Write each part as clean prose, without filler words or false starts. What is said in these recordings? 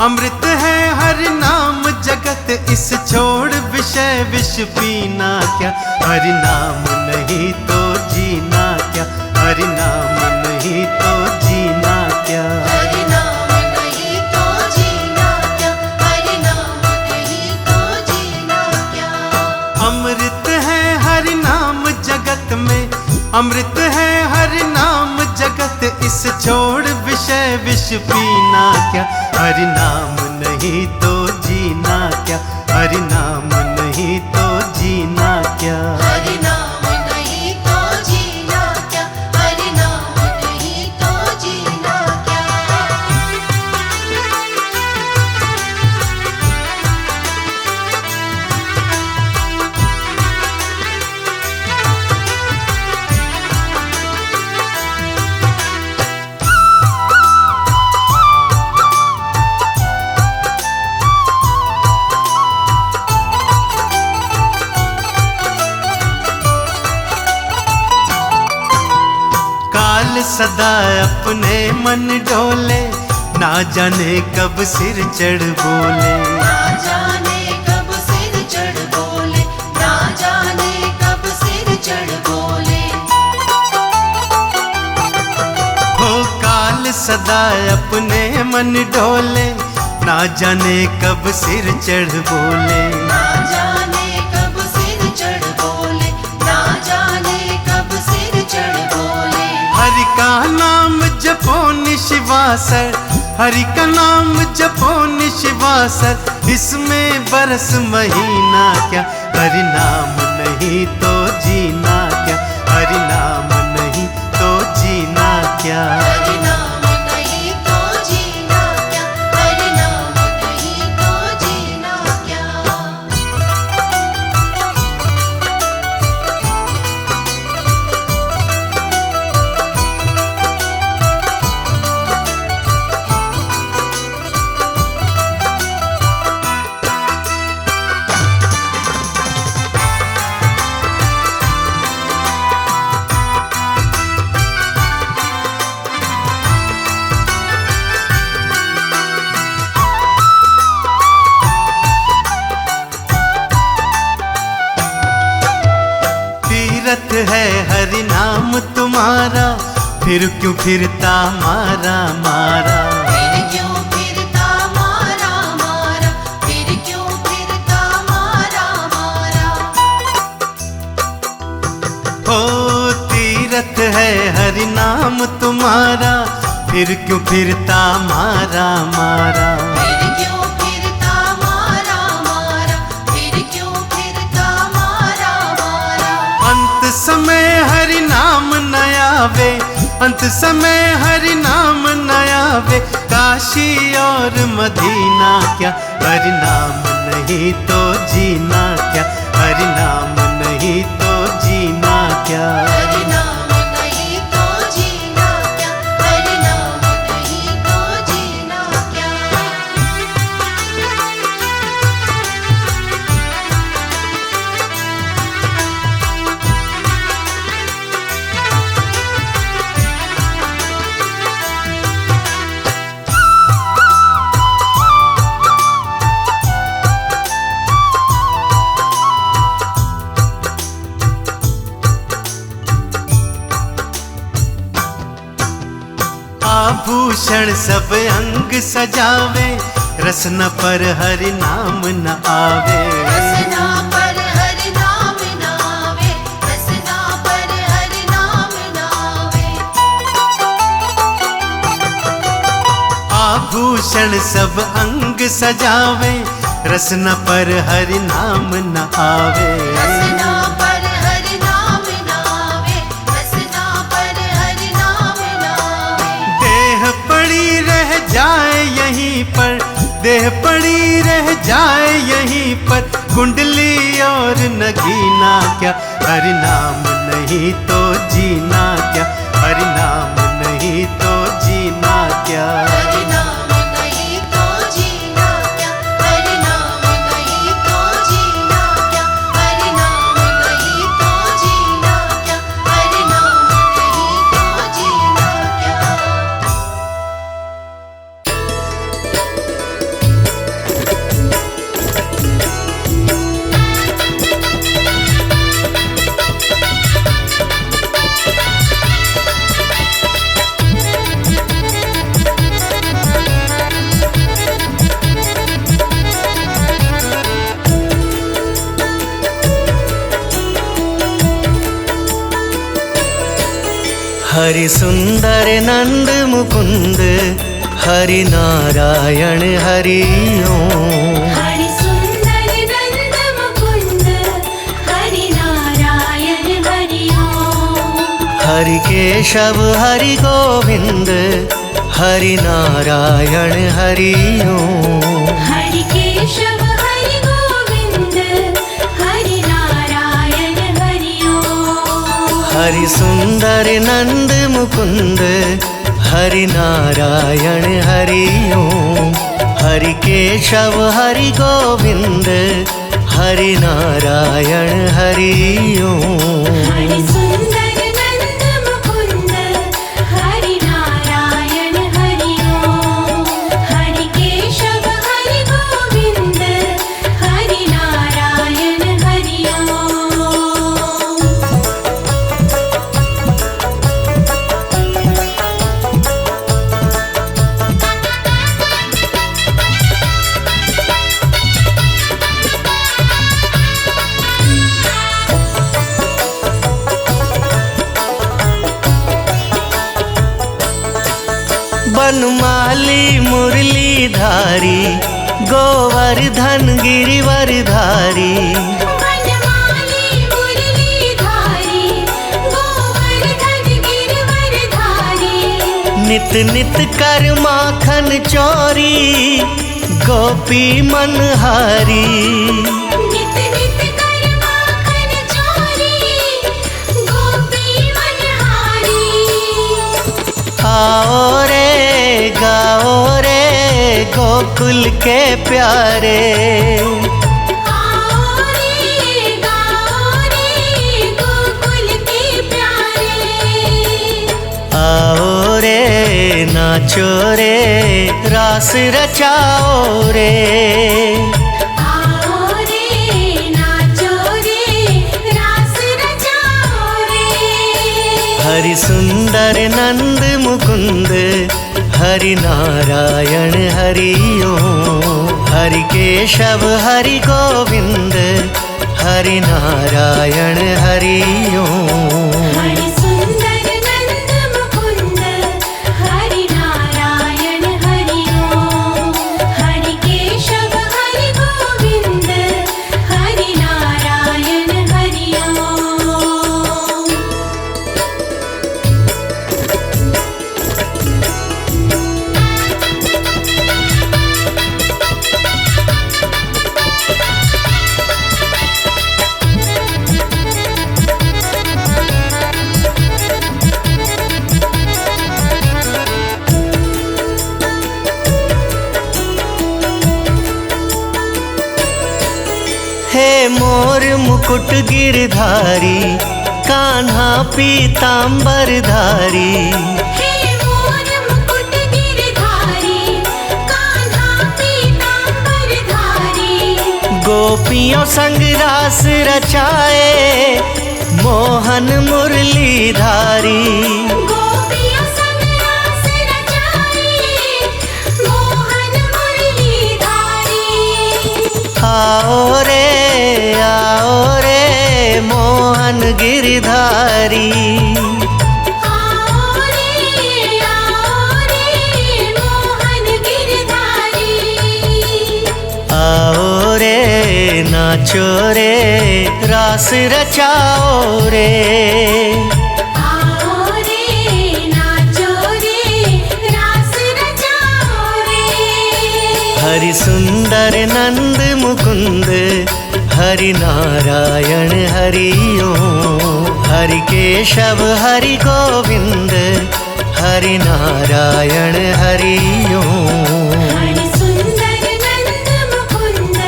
अमृत है हरि नाम जगत, इस छोड़ विषय विष पीना क्या। हरि नाम नहीं तो जीना क्या, हरि नाम नहीं तो जीना क्या। हरि नाम नहीं तो जीना क्या, हरि नाम नहीं तो जीना क्या। अमृत है हरि नाम जगत में, अमृत है हरि नाम जगत, इस छोड़ विषय विष पीना क्या। हरि नाम नहीं तो जीना क्या, हरि नाम नहीं तो जीना क्या। हरि नाम नहीं तो जीना क्या, हरि नाम नहीं तो जीना क्या। काल सदा अपने मन डोले, ना जाने कब सिर चढ़ बोले। ना जाने कब सिर चढ़ बोले, ना जाने कब सिर चढ़ बोले। हो काल सदा अपने मन डोले, ना जाने कब सिर चढ़ बोले। ना जाने कब सिर चढ़ बोले, ना जाने कब सिर चढ़ बोले। हरि का नाम जपो निशिवासर, हरि का नाम जपो निशिवासर, इसमें बरस महीना क्या। हरि नाम नहीं तो जीना क्या, हरि नाम नहीं तो जीना क्या। हरि नाम नहीं तो जीना क्या, हरि नाम नहीं तो जीना क्या। तीरथ है हरि नाम तुम्हारा, फिर क्यों फिरता मारा मारा। फिर क्यों फिरता मारा मारा, फिर क्यों फिरता मारा मारा। हो तीरथ है हरि नाम तुम्हारा, फिर क्यों फिरता मारा मारा। फिर क्यों फिरता मारा मारा, फिर क्यों फिरता मारा मारा। अंत समय हरि नाम न आवे, अंत समय हरि नाम न आवे, काशी और मदीना क्या। हरि नाम नहीं तो जीना क्या, हरि नाम नहीं तो जीना क्या। हरि नाम नहीं तो जीना क्या, हरि नाम नहीं तो जीना क्या। आभूषण सब अंग सजावे, रसना पर हरि नाम न आवे। रसना पर हरि नाम न आवे, रसना पर हरि नाम न आवे। आभूषण सब अंग सजावे, रसना पर हरि नाम न आवे। रसना पर हरि नाम न आवे, रसना पर हरि नाम न आवे। देह पड़ी रह जाए यहीं पर, देह पड़ी रह जाए यहीं पर, कुंडली और नगीना क्या। हरि नाम नहीं तो जीना क्या, हरि नाम नहीं तो जीना क्या। हरि नाम नहीं तो जीना क्या, हरि नाम नहीं तो जीना क्या, हरि नाम नहीं तो जीना क्या, हरि नाम नहीं तो जीना क्या। हरि सुंदर नंद मुकुंद हरि नारायण हरि ओम। हरि सुंदर नंद मुकुंद हरि नारायण हरि ओम। हरि केशव हरि गोविंद हरि नारायण हरि ओम। हरि केशव हरि गोविंद हरि नारायण हरि ओम। हरि सुंदर नंद मुकुंद हरि नारायण हरि ओम। हरि केशव हरि गोविंद हरि नारायण हरि ओम। हरि सुंदर नंद मुकुंद हरि नारायण हरि ओम। हरि केशव हरि गोविंद हरि नारायण हरि ओम। बनमाली मुरलीधारी गोवर्धन गिरिवरधारी। बनमाली मुरलीधारी गोवर्धन गिरिवरधारी। नित नित कर माखन चोरी गोपी मनहारी। नित नित कर माखन चोरी गोपी मनहारी। आओ रे गाओ रे गोकुल के प्यारे। आओ रे गाओ रे गोकुल के प्यारे। आओ रे नाचो रे रास रचाओ रे। आओ रे नाचो रे रास रचाओ रे। हरि सुंदर नंद मुकुंद हरि नारायण हरि ओम। हरि केशव हरि गोविंद हरि नारायण हरि ओम। हरि सुंदर नंद मुकुंद हरि नारायण हरि ओम। हरि केशव हरि गोविंद हरि नारायण हरि ओम। हे मोर मुकुट गिरधारी कान्हा पीतांबरधारी। हे मोर मुकुट गिरधारी कान्हा पीतांबरधारी। गोपियों संग रास रचाए मोहन मुरलीधारी। गोपियों संग रास रचाए मोहन मुरलीधारी। आओ रे मोहन गिरधारी। आओ रे मोहन गिरधारी। आओ रे नाचो रे रास रचाओ रे। आओ रे नाचो रे रास रचाओ रे। हरि सुंदर नंद मुकुंद हरि नारायण हरि ओम। हरि केशव हरि गोविंद हरि नारायण हरि ओम। हरि सुंदर नंद मुकुंद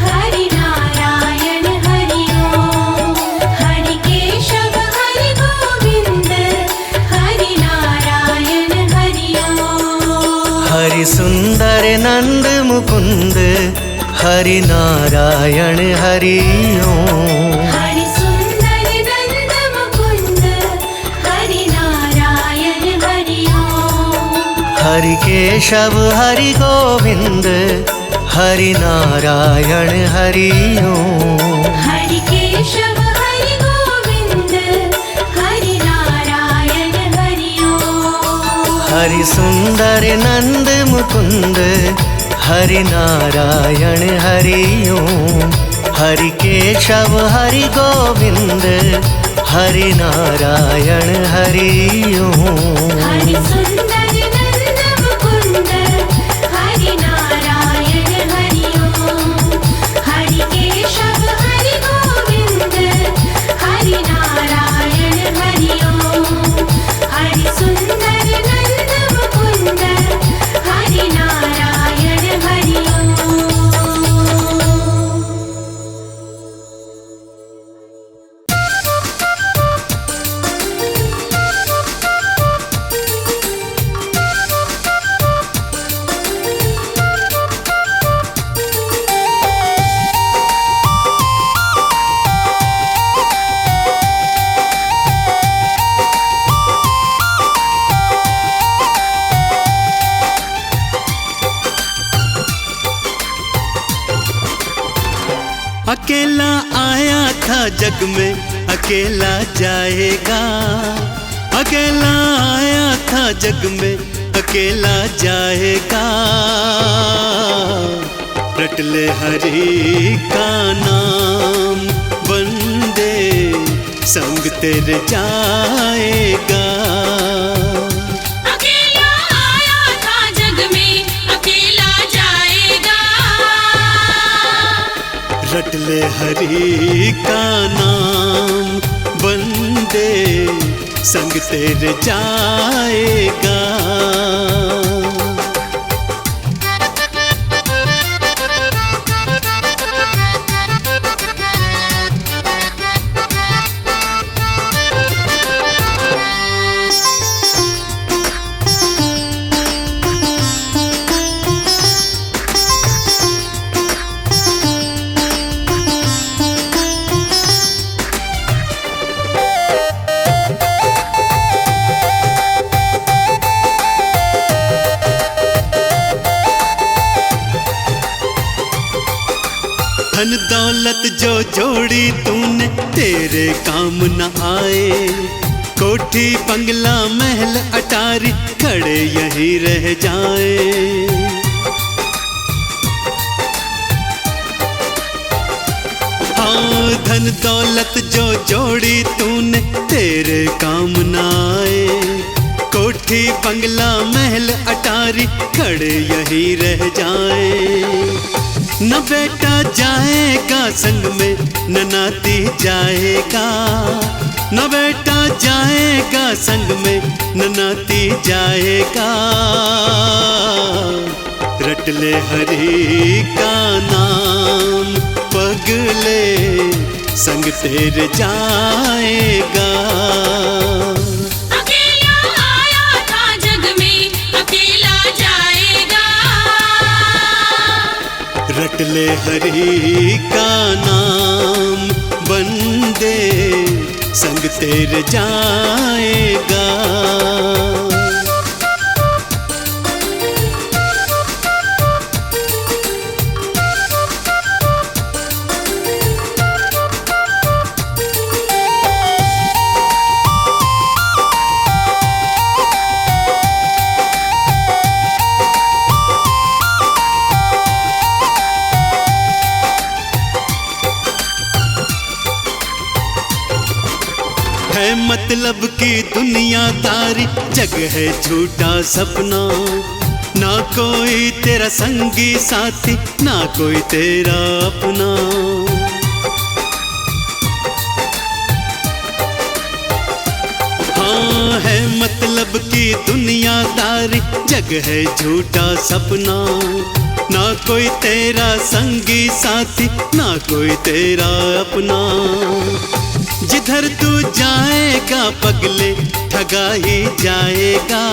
हरि नारायण हरि ओम। हरि केशव हरि गोविंद हरि नारायण हरि ओम। हरि सुंदर नंद मुकुंद हरि नारायण हरि ओम। हरि सुंदर नंद मुकुंद हरि नारायण हरि ओम। हरि केशव हरि गोविंद हरि नारायण हरि ओम। हरि केशव हरि गोविंद हरि नारायण हरि सुंदर नंद मुकुंद हरि नारायण हरि ओम। हरि केशव हरि गोविंद हरि नारायण हरि ओम। हरि सुंदर नंद मुकुंद हरि नारायण हरि ओम। हरि केशव हरि गोविंद हरि नारायण हरि ओम। हरि सुंदर नंद मुकुंद हरि नारायण हरि ओम। अकेला आया था जग में अकेला जाएगा। अकेला आया था जग में अकेला जाएगा। रट ले हरि का नाम बंदे संग तेरे जाएगा। अकेला आया था जग में अकेला जाएगा। रट ले हरि का नाम बंदे संग तेरे जाएगा। धन दौलत जो जोड़ी तूने तेरे काम न आए। कोठी बंगला महल अटारी खड़े यहीं रह जाए। हाँ धन दौलत जो जोड़ी तूने तेरे काम न आए। कोठी बंगला महल अटारी खड़े यहीं रह जाए। न बेटा जाएगा संग में न नाती जाएगा। न बेटा जाएगा संग में न नाती जाएगा। रट ले हरि का नाम पगले संग तेरे जाएगा। अकेला आया था जग में अकेला जाएगा। रट ले हरि का नाम बंदे संग तेरे जाएगा। है मतलब की दुनियादारी जग है झूठा सपना। ना कोई तेरा संगी साथी ना कोई तेरा अपना। हाँ है मतलब की दुनियादारी जग है झूठा सपना। ना कोई तेरा संगी साथी ना कोई तेरा अपना। जिधर तू जाएगा पगले ठगा ही जाएगा।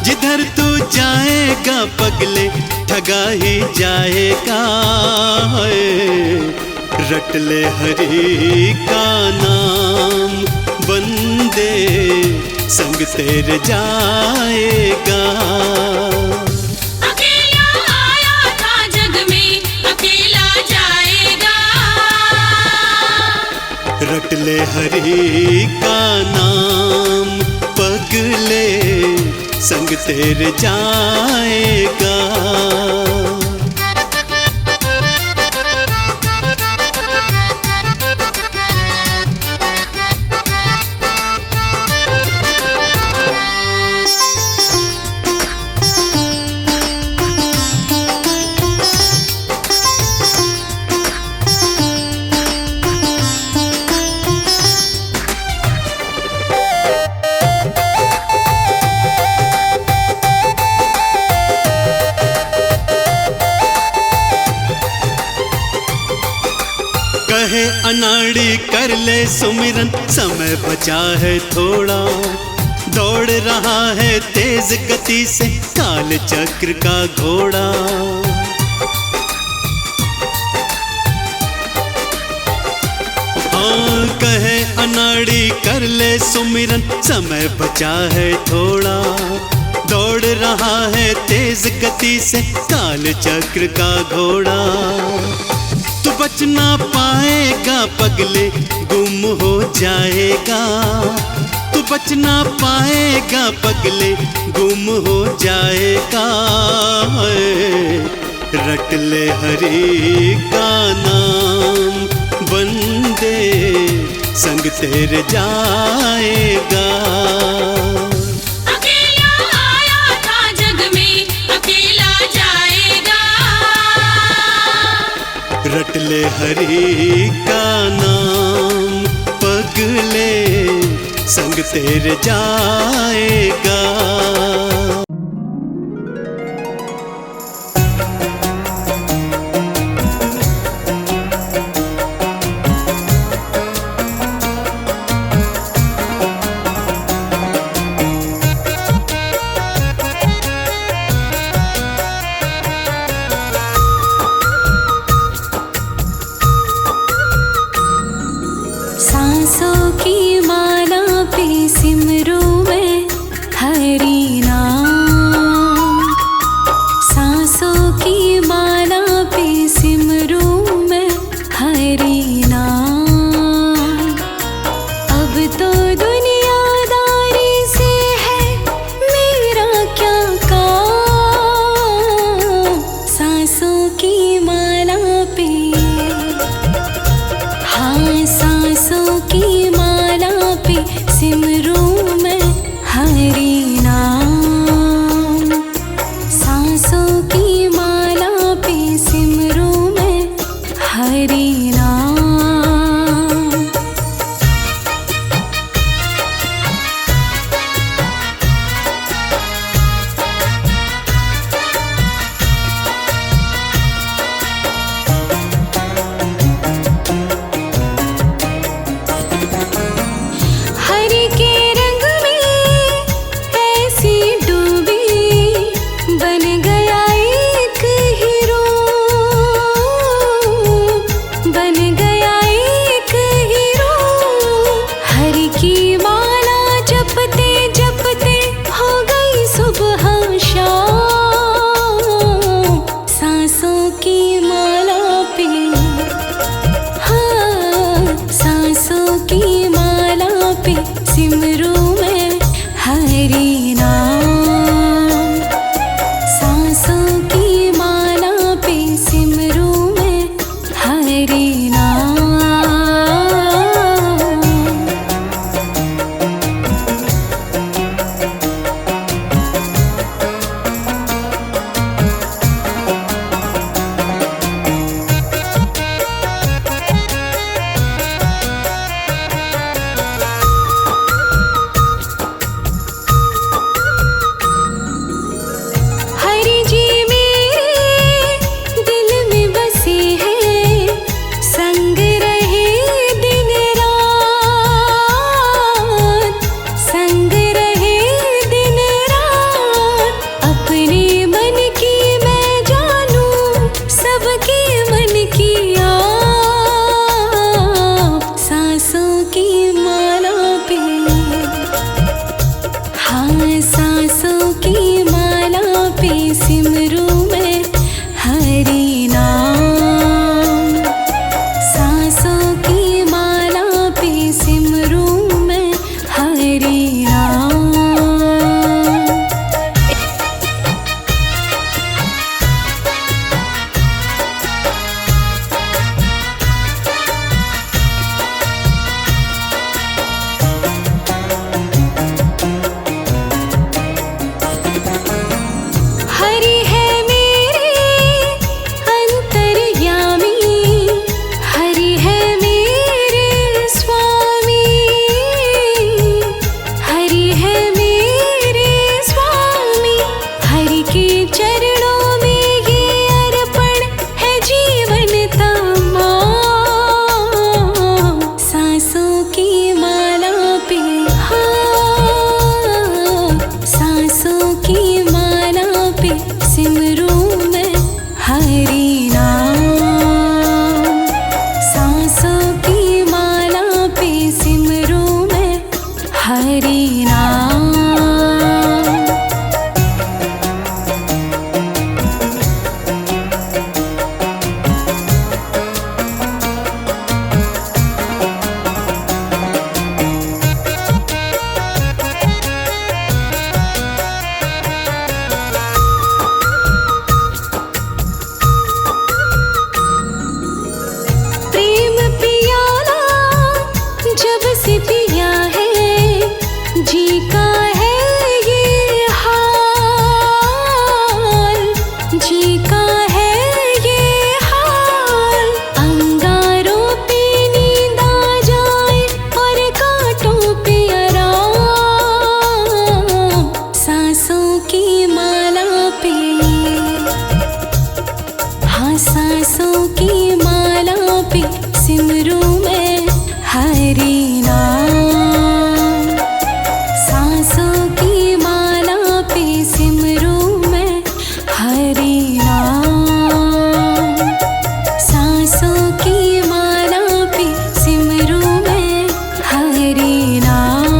जिधर तू जाएगा पगले ठगा ही जाएगा। रट ले हरि का नाम बंदे संग तेरे जाएगा। अकेला आया था जग में अकेला जाएगा। रट ले हरि का नाम पगले संग तेरे जाएगा। कहे अनाड़ी कर ले सुमिरन, समय बचा है थोड़ा, दौड़ रहा है तेज गति से काल चक्र का घोड़ा। हाँ कहे अनाड़ी कर ले सुमिरन, समय बचा है थोड़ा, दौड़ रहा है तेज गति से काल चक्र का घोड़ा। तू बच ना पाएगा पगले, गुम हो जाएगा। तू बच ना पाएगा पगले, गुम हो जाएगा। रट ले हरि का नाम, बंदे संग तेरे जाएगा। रट ले हरि का नाम, पगले संग तेरे जाएगा। सांसों की माला पे सिमरूं मैं हरि नाम। सांसों की माला पे सिमरूं मैं हरि नाम। अब तो दुनियादारी से है मेरा क्या काम। सांसों की माला पे, हाँ सांसों की माला पे सिमरूं मैं हरि नाम। सांसों की माला पे सिमरूं मैं हरि नाम। हरि के रंग में ऐसी डूबी, बन गया एक हीरो, बन गया एक हीरो। हरि की माला जपते जपते हो गई सुबह शाम। सांसों की माला पे, हाँ सांसों की माला पे सिमरूं मैं हरि नाम। सांसों की माला पे सिमरूं मैं हरि नाम। हरि जी मेरे दिल में बसे हैं, संग रहे दिन रात, संग रहे दिन रात। अपने मन की मैं जानूं, सबके मन की आप। सांसों की माला पे, हाँ सांसों की माला पे सिमरूं मैं हरि नाम। सांसों की माला पे सिमरूं मैं हरि नाम। हरि नाम। प्रेम पियाला जब से पिया है, जी का है ये हाल, जी का है ये हाल। अंगारों पे नींद आ जाए और कांटों पे आराम, सांसों की माला पे, हाँ सांसों की माला पे सिमरू मैं हरि नाम। सांसों की माला पे सिमरू मैं हरि नाम। सांसों की माला पे सिमरू मैं हरि नाम।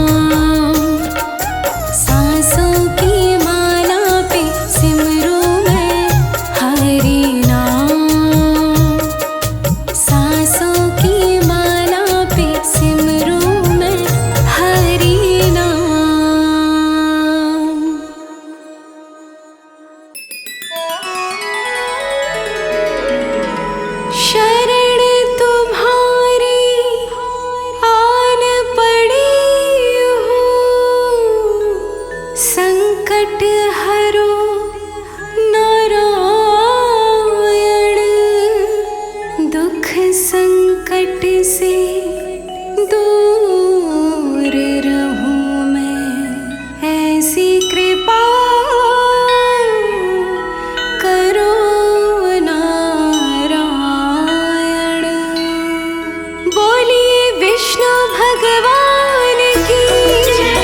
सांसों की माला पे सिमरू मैं हरि नाम। सांसों की माला पे सिमरू मैं हरि नाम। शरण तुम्हारी आन पड़ी हूँ, संकट हरो नारायण। दुख संकट से दूर रहूं मैं, ऐसी कृपा करो नारायण। बोलिए विष्णु भगवान की जय।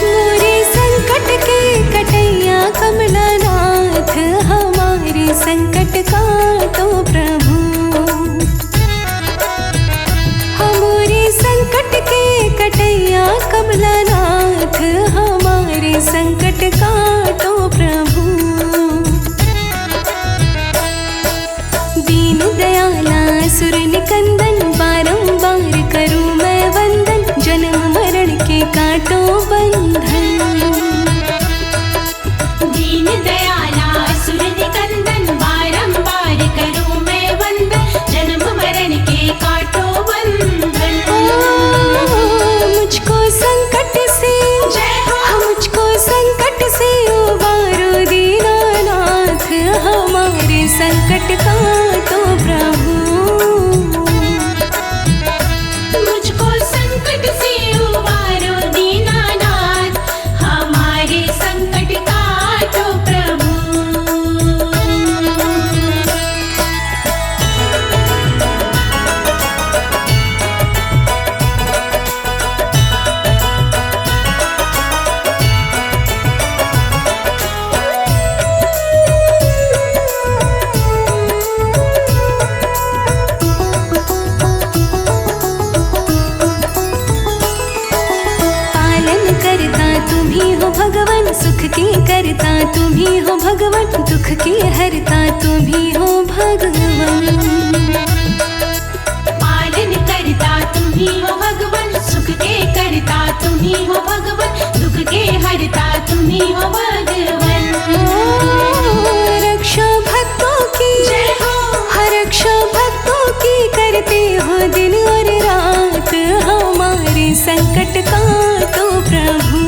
मोरे संकट के कटैया कमलानाथ, हमारे संकट का तो प्रभु। हमारे संकट के कटैया कमलानाथ, हमारे संकट का तो प्रभु। दीन दयाला सुर निकंदन, बारंबार करूं मैं वंदन, जन्म मरण के काटो बंधन। दीन दयाला असुर निकंदन, बारंबार करूं मैं वंदन, जन्म मरण के काटो बंधन। मुझको संकट से, जय हो। मुझको संकट से उबारो दीनानाथ, हमारे संकट का तो प्रभु। मुझको संकट से उबारो दीनानाथ, हमारे संकट काटो प्रभु। पालन करता तुम ही हो भगवान, सुख की करता तुम ही हो भगवान, दुख की हरता तुम ही हो भगवान। पालन करता तुम ही हो भगवान, सुख के करता तुम ही हो भगवान, दुख के हरता तुम ही हो भगवान। रक्षा भक्तों की जय हो। रक्षा भक्तों की करते हो दिन और रात, हमारे संकट का तो प्रभु।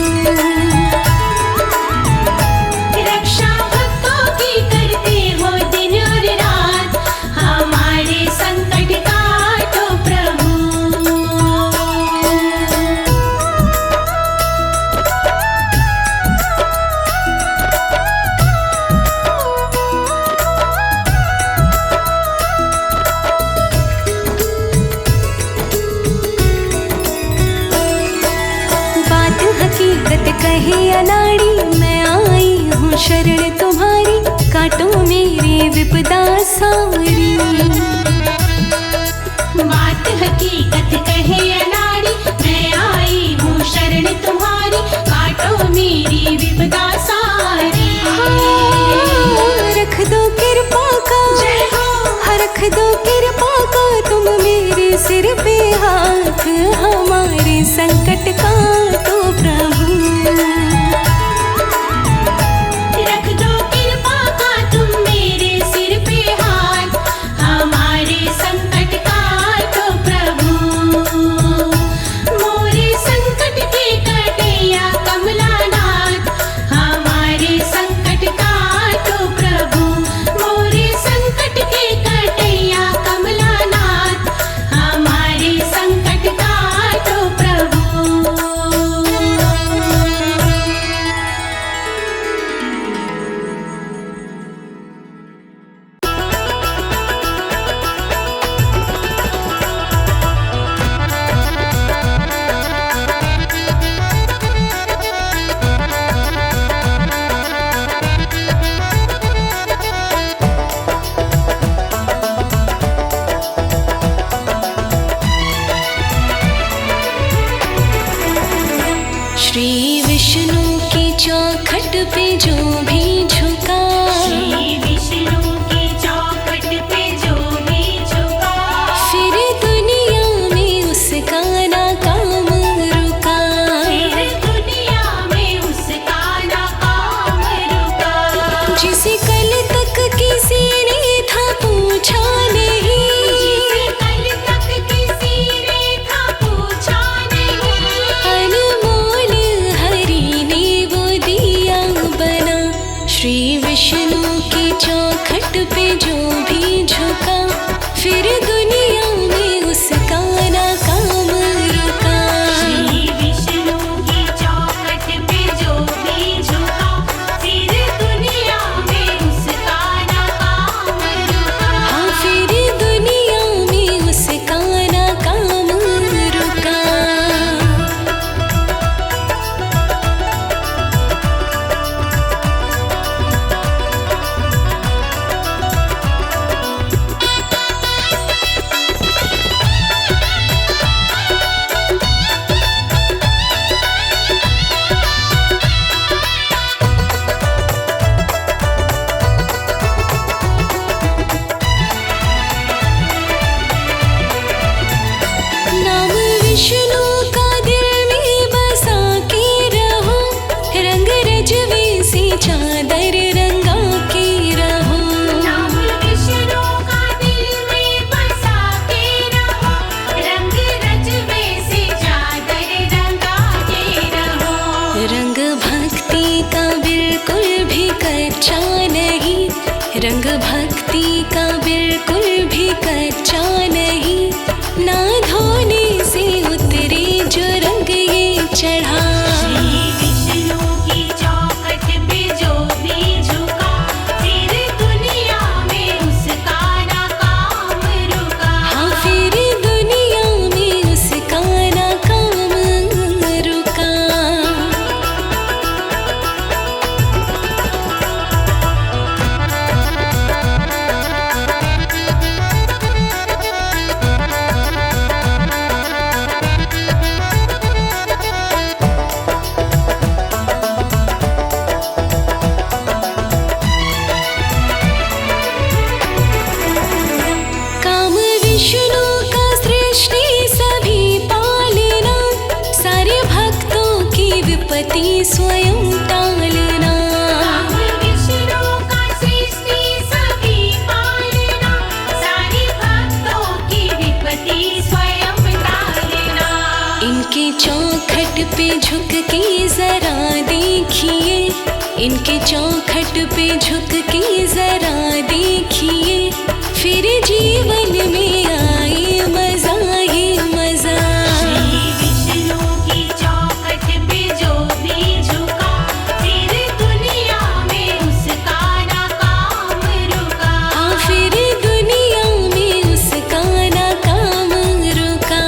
रक्षा भक्तों की करते हो दिन और रात, हमारे संकट काटो प्रभु। कहे अनाड़ी, मैं आई हूँ शरण तुम्हारी, काटो मेरी विपदा सारी। बात हकीकत कहे अनाड़ी, मैं आई हूँ शरण तुम्हारी, काटो मेरी विपदा सारी। रख दो कृपा का, जय हो। रख दो कृपा का तुम मेरे सिर पे हाथ, हमारे संकट का तो प्रभु। रख दो कृपा का तुम मेरे सिर पे हाथ, हमारे संकट का तो प्रभु। मोरे संकट के कटैया कमलानाथ, हमारे संकट का तो प्रभु। मोरे संकट के कटैया कमलानाथ, हमारे संकट का तो प्रभु। श्री विष्णु की चौखट पे जो भी झुका, श्री विष्णु की चौखट पे जो भी झुका, फिर दुनिया में उसका ना काम रुका। फिर दुनिया में उसका ना काम रुका। जिसे कल तक किसी ने था पूछा नहीं, जिसे कल तक किसी ने था पूछा नहीं, अनमोल हरि ने वो दिया बना। श्री विष्णु की चौखट पे जो भी झुका, फिर दुनिया में उसका ना काम रुका। श्री विष्णु की चौखट पे जो भी झुका, फिर दुनिया में उसका ना काम रुका। हाँ, फिर दुनिया में उसका ना काम रुका। नाम विष्णु का दिल में बसा के रहो, रंग रजवे से चादर रंगा के रहो। नाम विष्णु का दिल में बसा के रहो, रंग रजवे से चादर रंगा के रहो। रंग भक्ति का बिल्कुल भी कच्चा नहीं, रंग भक्ति का बिल्कुल भी कच्चा नहीं, ना धोने से उतरे जो रंग ये चढ़ा। श्री विष्णु की चौखट पे जो भी झुका, फिर दुनिया में उसका ना काम रुका। हाँ, फिर दुनिया में उसका ना काम रुका। काम विष्णु का सृष्टि सभी पालना, सारे भक्तों की विपत्ति स्वयं टालना। काम विष्णु का सृष्टि सभी पालना, सारे भक्तों की विपत्ति स्वयं टालना। इनके चौखट पे झुक के जरा देखिए, इनके चौखट पे झुक के जरा देखिए, फिर जीवन में आए मजा ही मजा। श्री विष्णु की चौखट पे जो भी झुका, फिर दुनिया में उसका ना काम रुका। हाँ, फिर दुनिया में उसका ना काम रुका।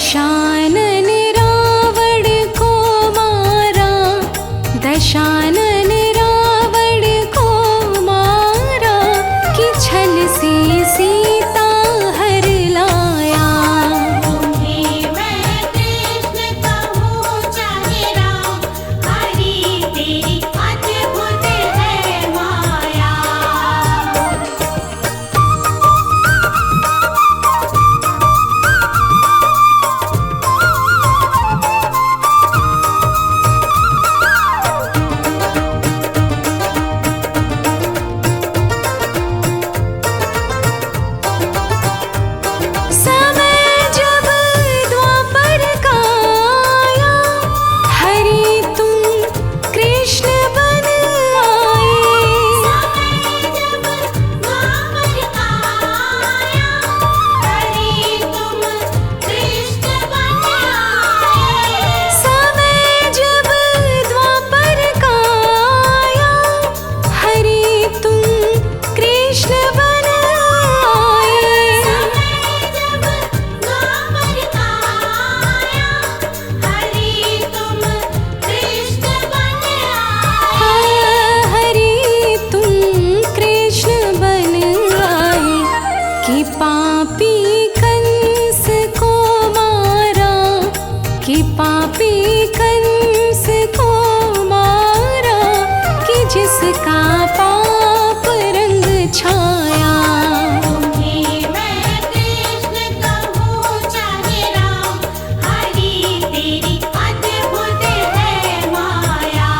दशानन रावण को मारा, दशानन रावण को मारा, कि छल से सीता हर लाया। तुम्हें मैं कृष्ण कहूँ चाहे राम, हरि तेरी अद्भुत है माया। समय जब द्वापर का आया, हरि तुम कृष्ण बन आए। समय जब द्वापर का आया, हरि तुम कृष्ण बन आए। समय जब द्वापर का आया, हरि तुम कृष्ण बन आए। समय जब द्वापर का आया, हरि तुम कृष्ण बन आए। हरि तुम कृष्ण बन आए, कि पापी कंस को मारा, कि पापी कंस को मारा, कि जिसका पाप रंग छाया। तुम्हें मैं कृष्ण कहूँ चाहे राम, हरि तेरी अद्भुत है माया।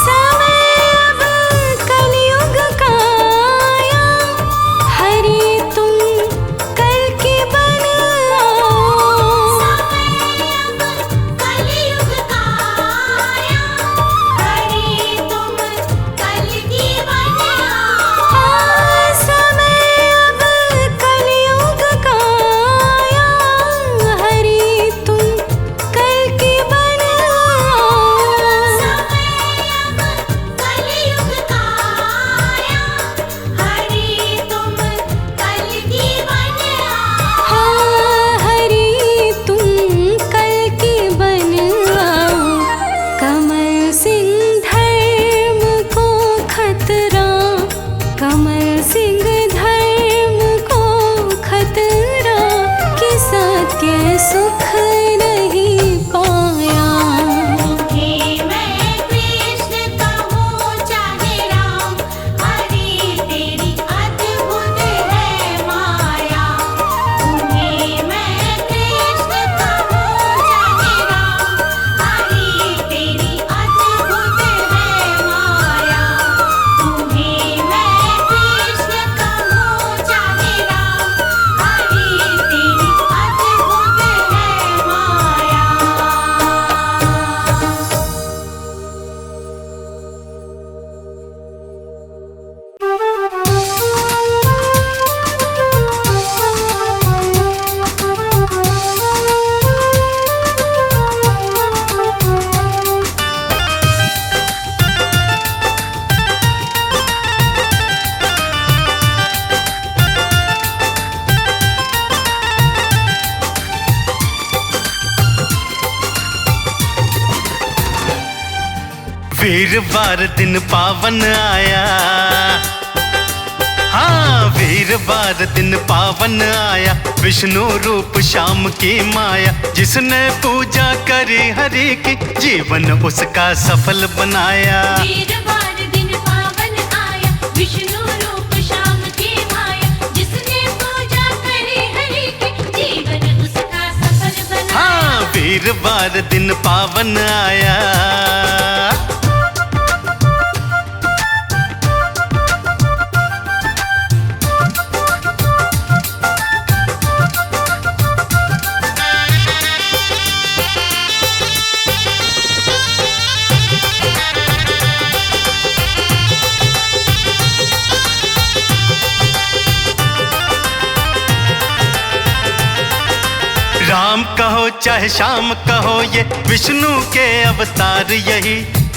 समय अब कलयुग का आया, हरि तुम कल की बन आओ। समय अब कलयुग का आया, हरि तुम कल की बन आओ। समय अब कलयुग का आया, हरि तुम कल की बन आओ। समय अब कलयुग का आया, हरि तुम कल की बन आओ। हरि तुम कल की बन आओ। कमल सिंह धर्म को खतरा, कमल सिंह धर्म को खतरा, कि सत्य सुख नहीं पाया। तुम्हें मैं कृष्ण कहूँ चाहे राम, हरि तेरी अद्भुत है माया। तुम्हें मैं कृष्ण कहूँ चाहे राम, हरि तेरी अद्भुत है माया। तुम्हें मैं कृष्ण कहूँ चाहे राम, हरि तेरी अद्भुत है माया। वीरवार दिन पावन आया, हाँ वीरवार दिन पावन आया, विष्णु रूप श्याम की माया। जिसने पूजा करी हरि की, जीवन उसका सफल बनाया। वीरवार दिन पावन आया, विष्णु रूप श्याम की माया। जिसने पूजा करी हरि की, जीवन उसका सफल बनाया। हाँ वीरवार दिन पावन आया। राम कहो चाहे श्याम कहो ये विष्णु के अवतार यही,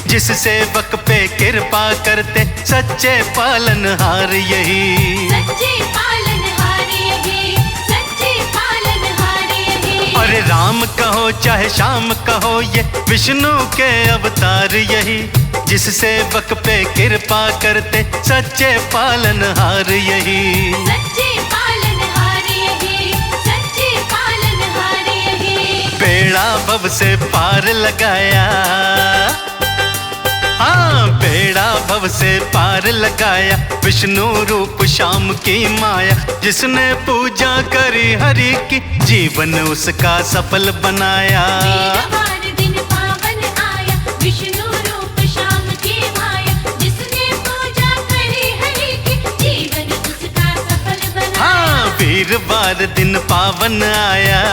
जिस सेवक पे कृपा करते सच्चे पालनहार यही। सच्चे पालनहार यही, सच्चे पालनहार यही। अरे राम कहो चाहे श्याम कहो ये विष्णु के अवतार यही, जिस सेवक पे कृपा करते सच्चे पालनहार यही। सच्चे पालनहार यही, सच्चे पालनहार यही। बेड़ा भव से पार लगाया, हाँ बेड़ा भव से पार लगाया, विष्णु रूप श्याम की माया, जिसने पूजा करी हरि की जीवन उसका सफल बनाया। वीरवार दिन पावन आया, विष्णु रूप श्याम की माया, जिसने पूजा करी हरि की जीवन उसका सफल बनाया। हाँ वीरवार दिन पावन आया।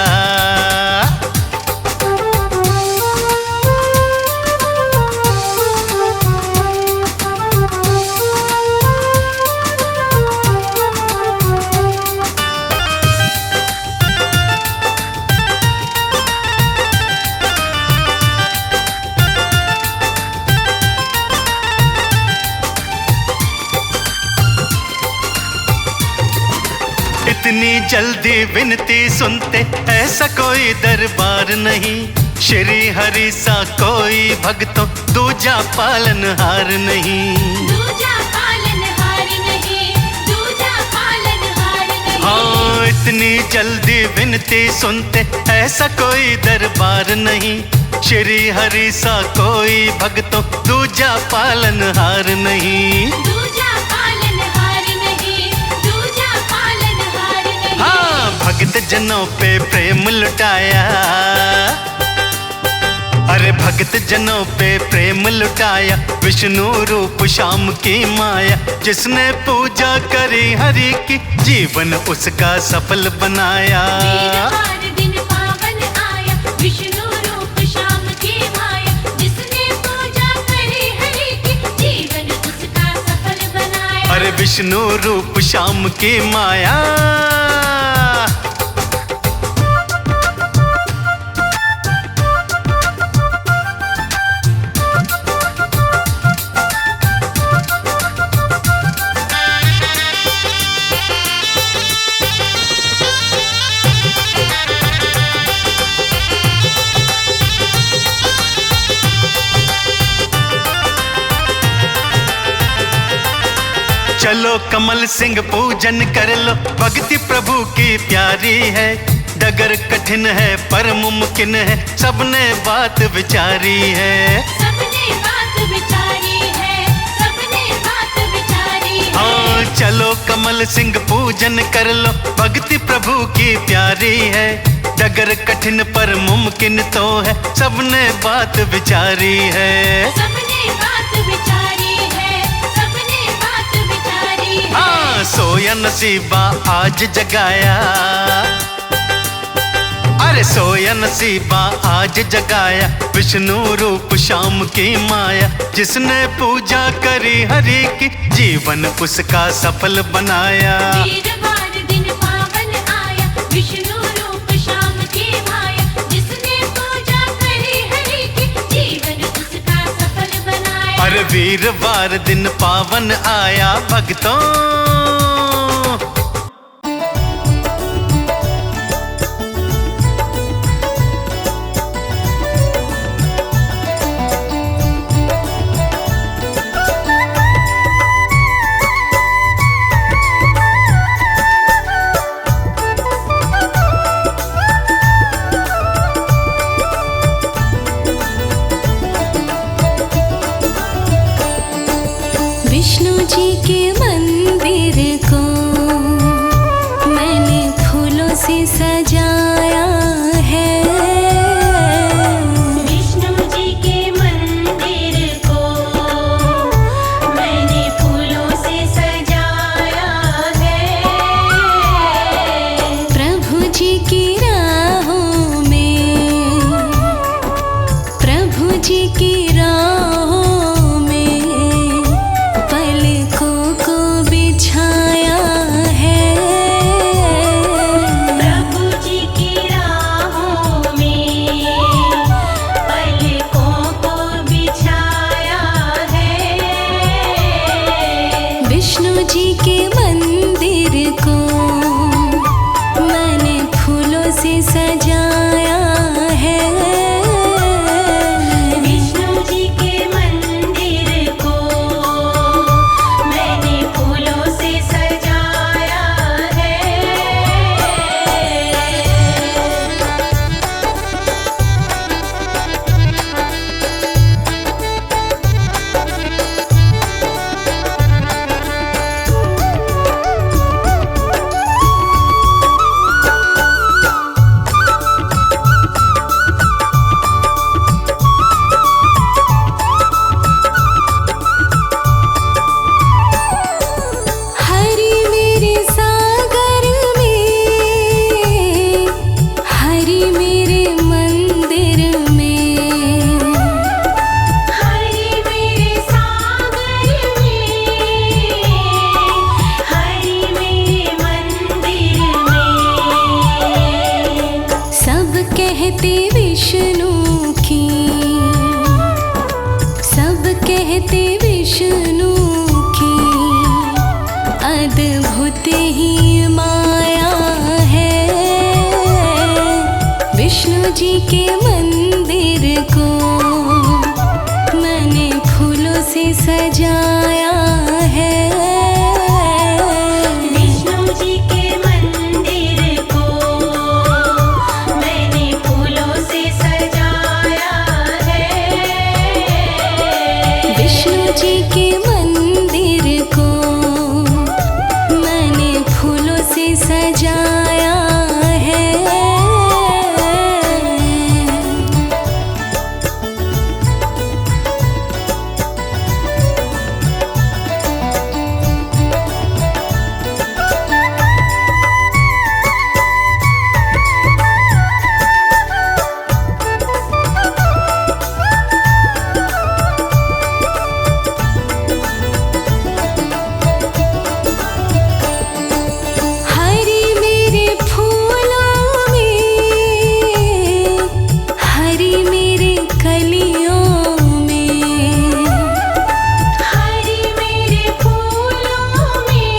इतनी जल्दी विनती सुनते ऐसा कोई दरबार नहीं, श्री हरि सा कोई भक्तों दूजा पालनहार नहीं। दूजा पालनहार नहीं, दूजा पालनहार नहीं। हाँ इतनी जल्दी विनती सुनते ऐसा कोई दरबार नहीं, श्री हरि सा कोई भक्तों दूजा पालनहार नहीं। दूजा पालनहार नहीं, दूजा पालनहार नहीं। हाँ भक्त जनों पे प्रेम लुटाया, अरे भक्त जनों पे प्रेम लुटाया, विष्णु रूप श्याम की माया, जिसने पूजा करी हरि की जीवन उसका सफल बनाया। वीरवार दिन पावन आया, विष्णु रूप श्याम की माया, जिसने पूजा करी हरि की जीवन उसका सफल बनाया। अरे विष्णु रूप श्याम की माया। चलो कमल सिंह पूजन कर लो, भक्ति प्रभु की प्यारी है, डगर कठिन है पर मुमकिन है, सबने बात विचारी है। सबने बात विचारी है, सबने बात विचारी है। हाँ चलो कमल सिंह पूजन कर लो, भक्ति प्रभु की प्यारी है, डगर कठिन पर मुमकिन तो है, सबने बात विचारी है। सबने बात विचारी है, सबने बात विचारी है। हाँ सोया नसीबा आज जगाया, अरे सोया नसीबा आज जगाया, विष्णु रूप श्याम की माया, जिसने पूजा करी हरि की जीवन उसका सफल बनाया। वीरवार दिन पावन आया, विष्णु रूप श्याम की माया, जिसने पूजा करी हरि की जीवन उसका सफल बनाया। अरे वीरवार दिन पावन आया भक्तों। विष्णु जी के मंदिर को कहते विष्णु की, सब कहते विष्णु की अद्भुत ही माया है। विष्णु जी के मंदिर को मैंने फूलों से सजाया है। विष्णु जी के मंदिर को मैंने फूलों से सजाया है। विष्णु जी के मंदिर को मैंने फूलों से सजाया है। हरि मेरे फूलों में, हरि मेरे कलियों में, हरि मेरे फूलों में,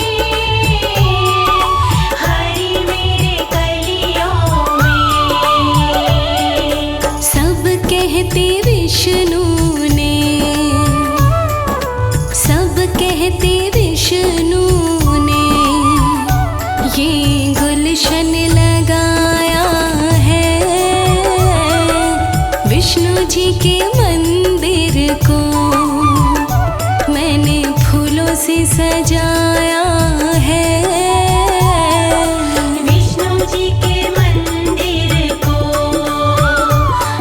हरि मेरे कलियों में। सब कहते विष्णु ने, सब कहते विष्णु ने ये गुलशन लगाया है। विष्णु जी के मंदिर को मैंने फूलों से सजाया है। विष्णु जी के मंदिर को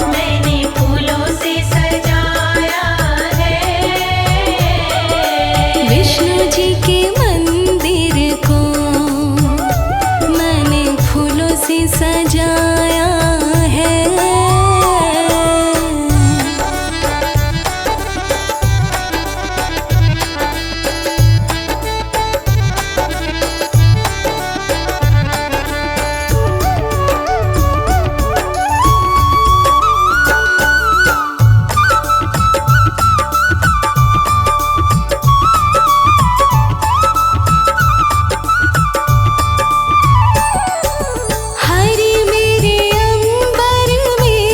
मैंने फूलों से सजाया है। विष्णु जी के मंदिर को मैंने फूलों से सजाया है। हरि मेरे अंबर में,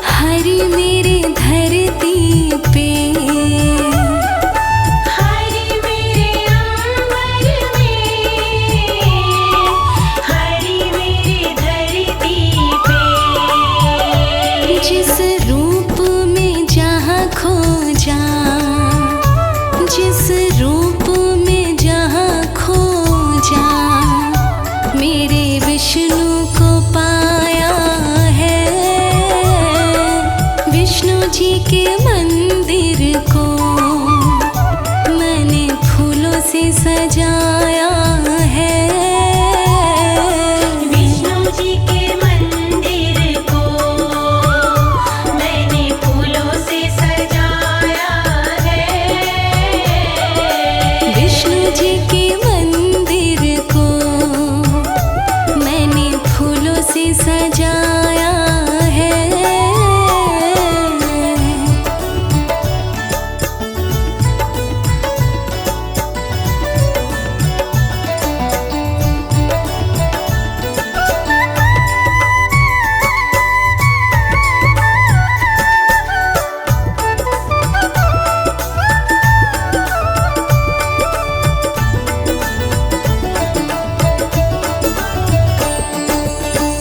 हरि मेरे धरती पे, हरि मेरे अंबर में, हरि मेरे धरती पे। जिस रूप में जहाँ खोजा, जिस रूप में जहाँ खोजा मेरे विष्णु को पाया है। विष्णु जी के मंदिर को मैंने फूलों से सजाया है। विष्णु जी के मंदिर को मैंने फूलों से सजाया है। विष्णु जी के मंदिर को मैंने फूलों से सजाया है।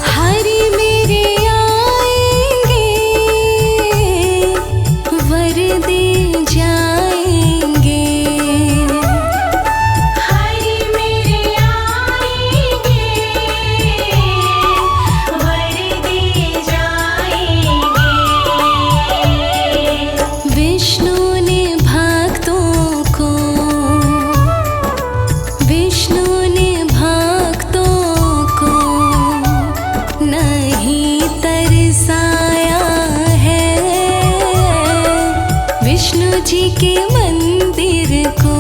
हरि मेरे आएंगे, वर दे जाएंगे। हरि मेरे आएंगे, वर दे जाएंगे। विष्णु ने भक्तों को, विष्णु ने भक्तों को नहीं तरसाया है। विष्णु जी के मंदिर को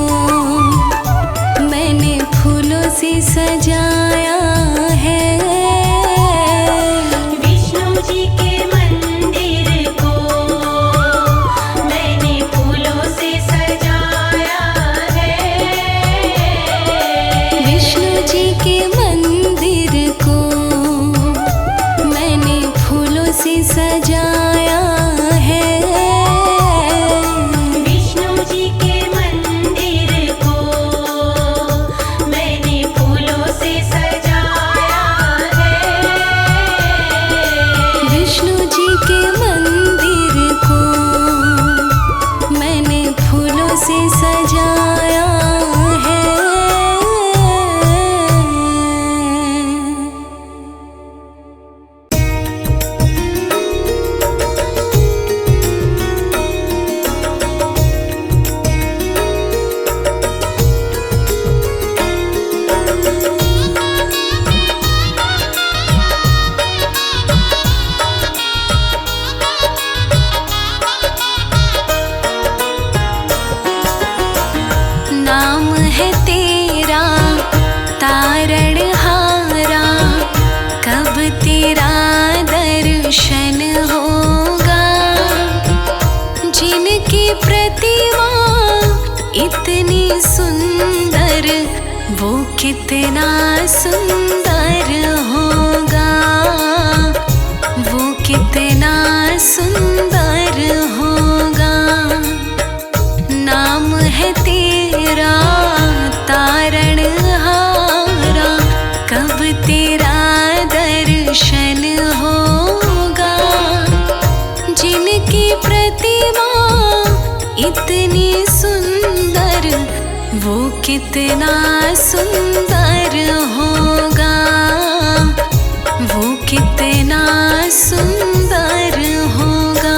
मैंने फूलों से सजाया है। कितना सुंदर होगा, वो कितना सुंदर होगा। नाम है तेरा तारणहारा, कब तेरा दर्शन होगा। जिनकी प्रतिमा इतनी सुंदर, वो कितना सुंदर होगा, वो कितना सुंदर होगा।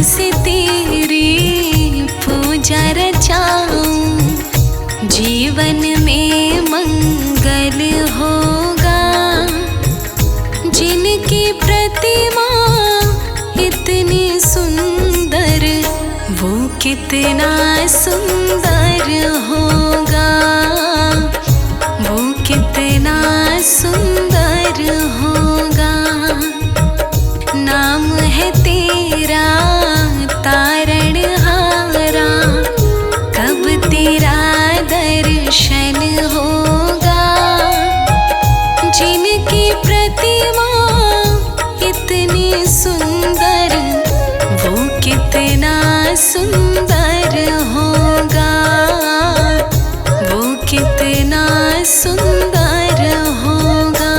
से तेरी पूजा रचाऊं, जीवन में मंगल होगा। जिनकी प्रतिमा इतनी सुंदर, वो कितना सुंदर होगा, वो कितना सुंदर होगा। नाम है तेरा तारणहारा, कब तेरा दर्शन होगा। जिनकी प्रतिमा इतनी सुंदर, वो कितना सुंदर होगा, वो कितना सुंदर होगा।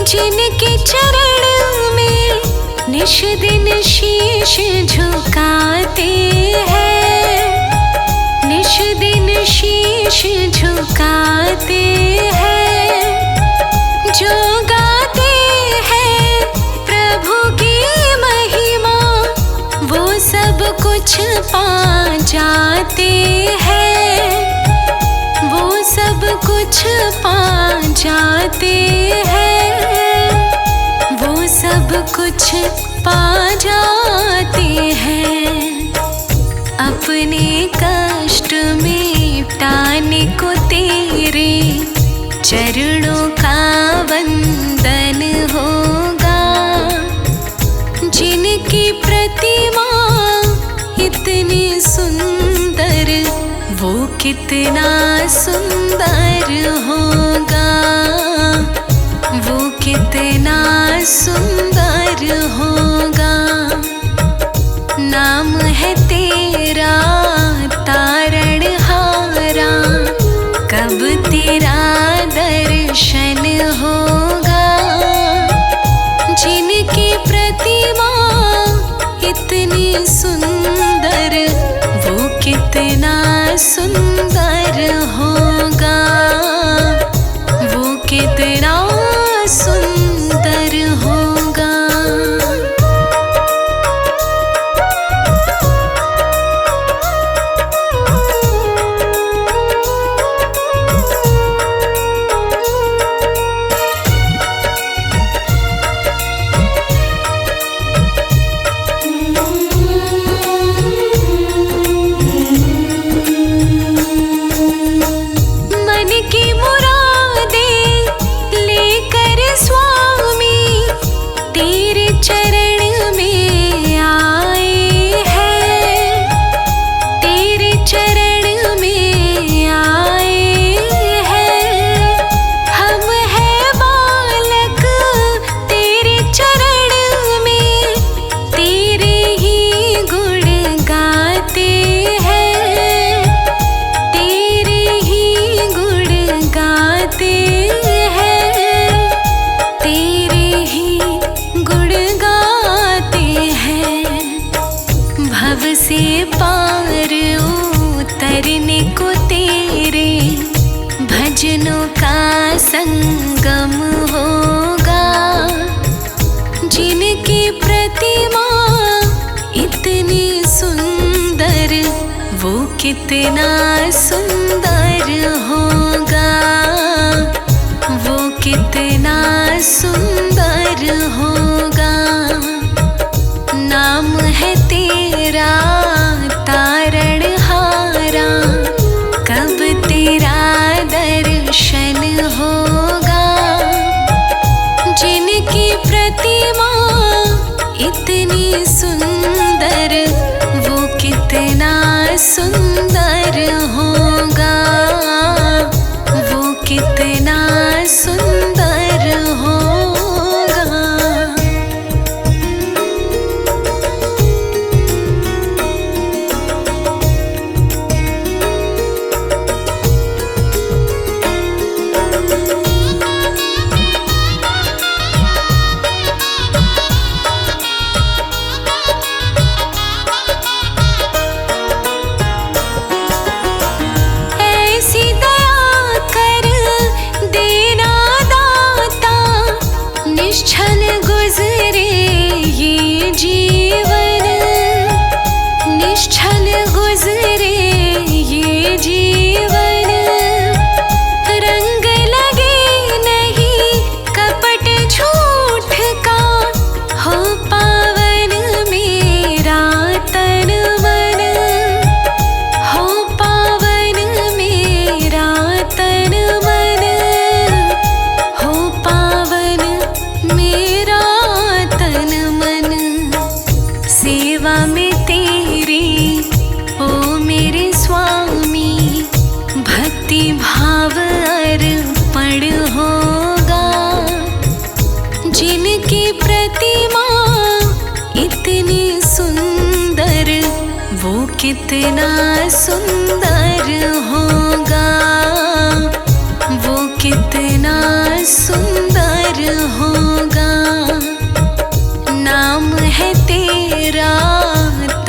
जिनके चरण में निश दिन शीश झुकाते हैं, निश दिन शीश झुकाते हैं। जो गाते हैं प्रभु की महिमा, वो सब कुछ पा जाते हैं, वो सब कुछ पा जाते हैं, वो सब कुछ पा जाते हैं। अपने कष्ट मिटाने को तेरे चरणों का वंदन होगा। जिनकी प्रतिमा इतनी सुंदर, वो कितना सुंदर होगा, वो कितना सुंदर होगा। नाम है तेरा तारणहारा, कब तेरा दर्शन होगा। जिनकी प्रतिमा इतनी सुंदर, वो कितना सुंदर होगा, वो कितना सुंदर होगा। संगम होगा। जिनकी प्रतिमा इतनी सुंदर, वो कितना सुंदर होगा, वो कितना सुंदर होगा। नाम है तेरा तारणहारा, कब तेरा दर्शन होगा। जिनकी प्रतिमा इतनी सुंदर, वो कितना सुंदर होगा, वो कितना सुंदर होगा। ऐसी दया कर देना दाता, निश्चल गुजरे ये जीवन, निश्चल गुजरे ये जीवन। रंग लगे नहीं कपट झूठ का, हो पावन मेरा तन मन, हो पावन मेरा तन मन, हो पावन मेरा तन मन। सेवा में तेरी ओ मेरे स्वामी, भक्ति भाव अर्पण होगा। जिनकी प्रतिमा इतनी सुंदर, वो कितना सुंदर होगा, वो कितना सुंदर होगा। नाम है तेरा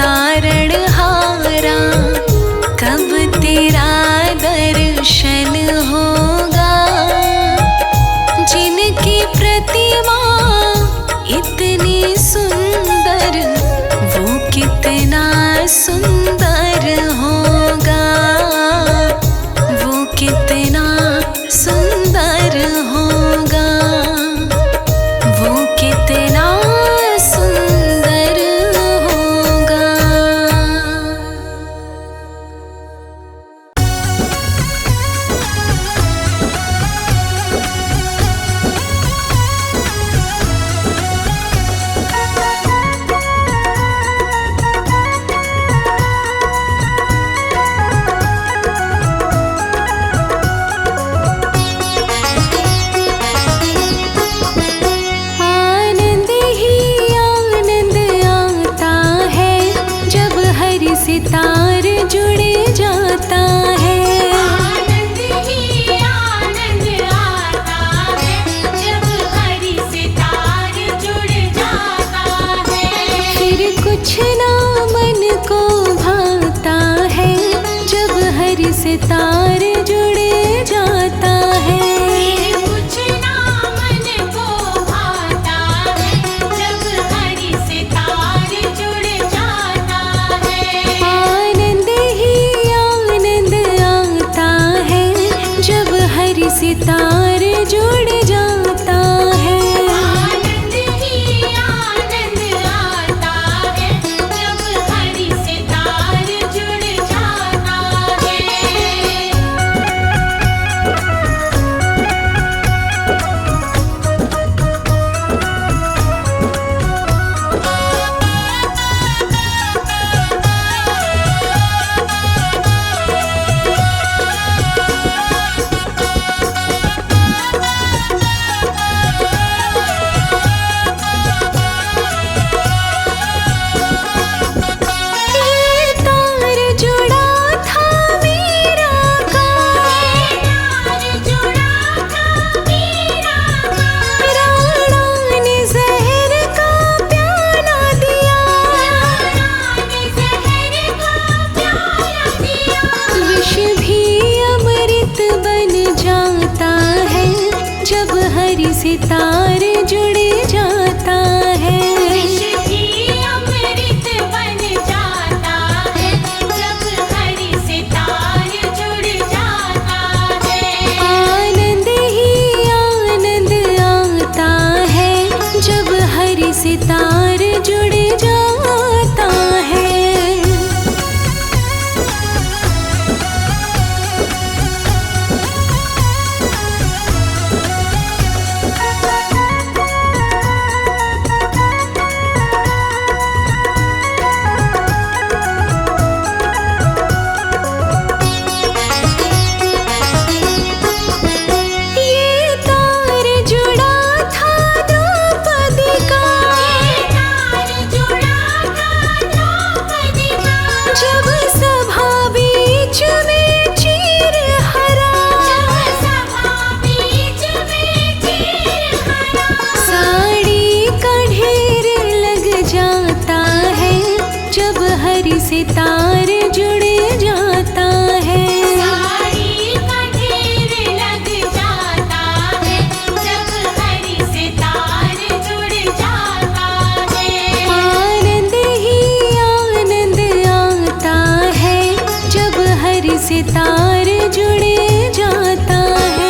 तारणहारा, कब तेरा दर्शन होगा। जिनकी प्रतिमा इतनी सुंदर, वो कितना सुंदर होगा, वो कितना सुंदर होगा, वो कितना सुंदर होगा। आनंद ही आनंद आता है, जब हरि से तार जुड़ जाता है। आनंद ही आनंद आता है, जब हरि से तार जुड़ जाता है। फिर कुछ ना मन को भाता है, जब हरि से तार जुड़ जाता है। कुछ ना मन को भाता है, जब हरि से तार जुड़ जाता है। आनंद ही आनंद आता है, जब हरि से तार जुड़ जाता है। आनंद ही आनंद आता है, जब हरि से तार जुड़ जाता है। सितार जुड़ जाता है। विष भी अमृत बन जाता है जब हरि सितार जुड़ जाता है। आनंद ही आनंद आता है जब हरि सितार जुड़ जाता है। ये तार जुड़ा था द्रौपदी का, ये तार जुड़ा था द्रौपदी का, जब सभा बीच में चीर हरा, जब सभा बीच में चीर हरा। साड़ी का ढेर लग जाता है जब हरि सितार जुड़ जाता है। साड़ी का ढेर लग जाता है जब हरि सितार जुड़ जाता है। आनंद ही आनंद आता है जब हरि सितार जुड़ जाता है।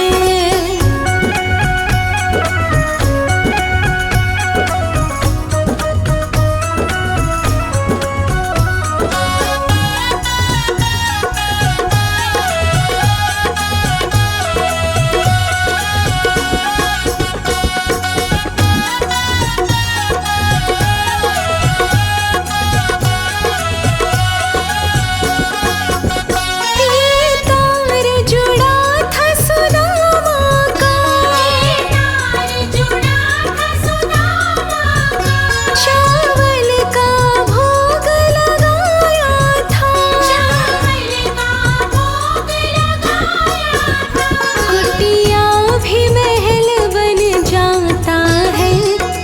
ये तार जुड़ा था सुदामा का, ये तार जुड़ा था सुदामा का, चावल का भोग लगाया था, चावल का भोग लगाया था। कुटिया भी महल बन जाता है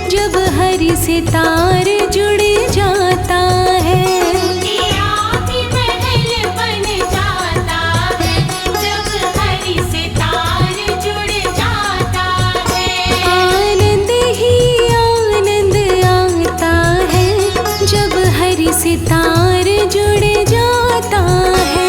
जब हरि सितार जुड़ जाता है। कुटिया भी महल बन जाता है जब हरि सितार जुड़ जाता है। आनंद ही आनंद आता है जब हरि सितार जुड़ जाता है।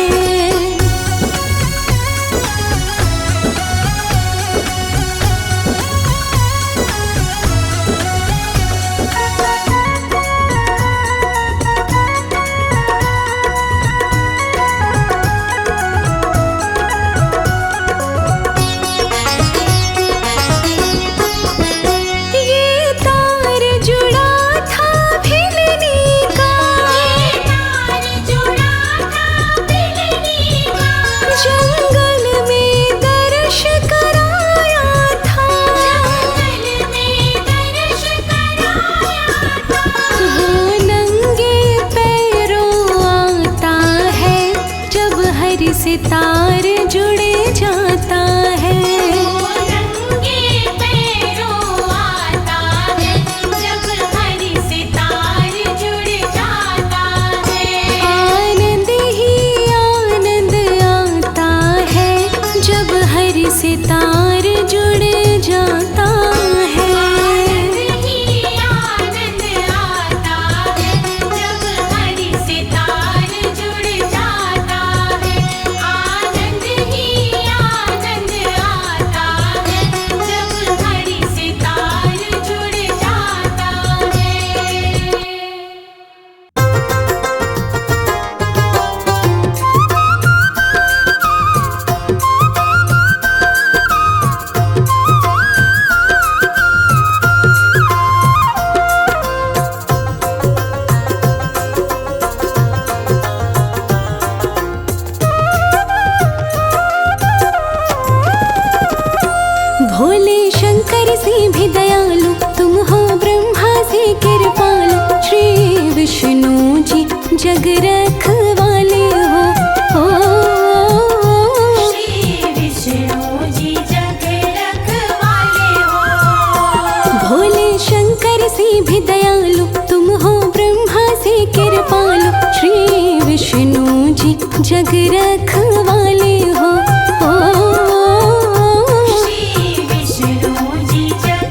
ये तार जुड़ा था भिलनी का, ये तार जुड़ा था भिलनी का, जंगल में दर्श कराया था, जंगल में दर्श कराया था। वो नंगे पैरों आता है जब हरि सितार जुड़ जाता है। वो नंगे पैरों आता है जब हरि सितार जुड़ जाता है। आनंद ही आनंद आता है जब हरि सितार जुड़ जाता है। आनंद ही आनंद आता है जब हरि सितार जुड़ जाता है। आनंद ही आनंद आता है जब हरि सितार जुड़ जाता है। भोले शंकर से भी दयालु तुम हो, ब्रह्मा से कृपालु, श्री विष्णु जी जग रखवाले हो। श्री विष्णु जी जग रखवाले हो। भोले शंकर से भी दयालु तुम हो, ब्रह्मा से कृपालु, श्री विष्णु जी जग रखवाले हो। श्री विष्णु जी जग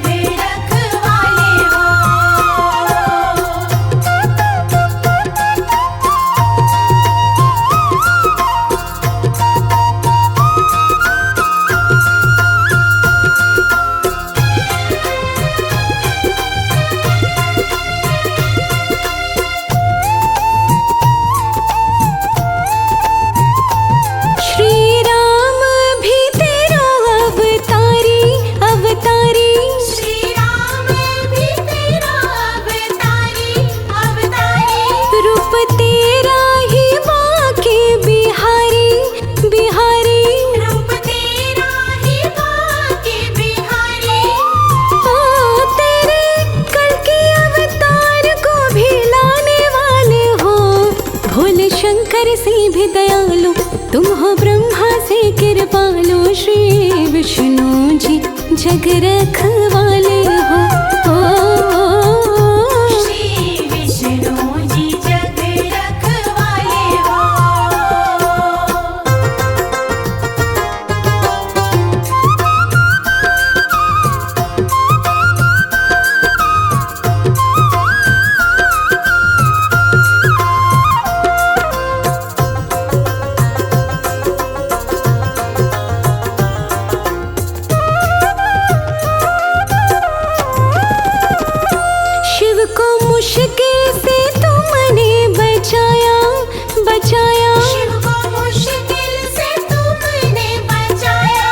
तुम हो ब्रह्मा से कृपालु, श्री विष्णु जी जग रखवाले हो। श्री विष्णु जी जग रखवाले हो। शिव को मुश्किल से तुमने बचाया, बचाया। शिव को मुश्किल से तुमने बचाया,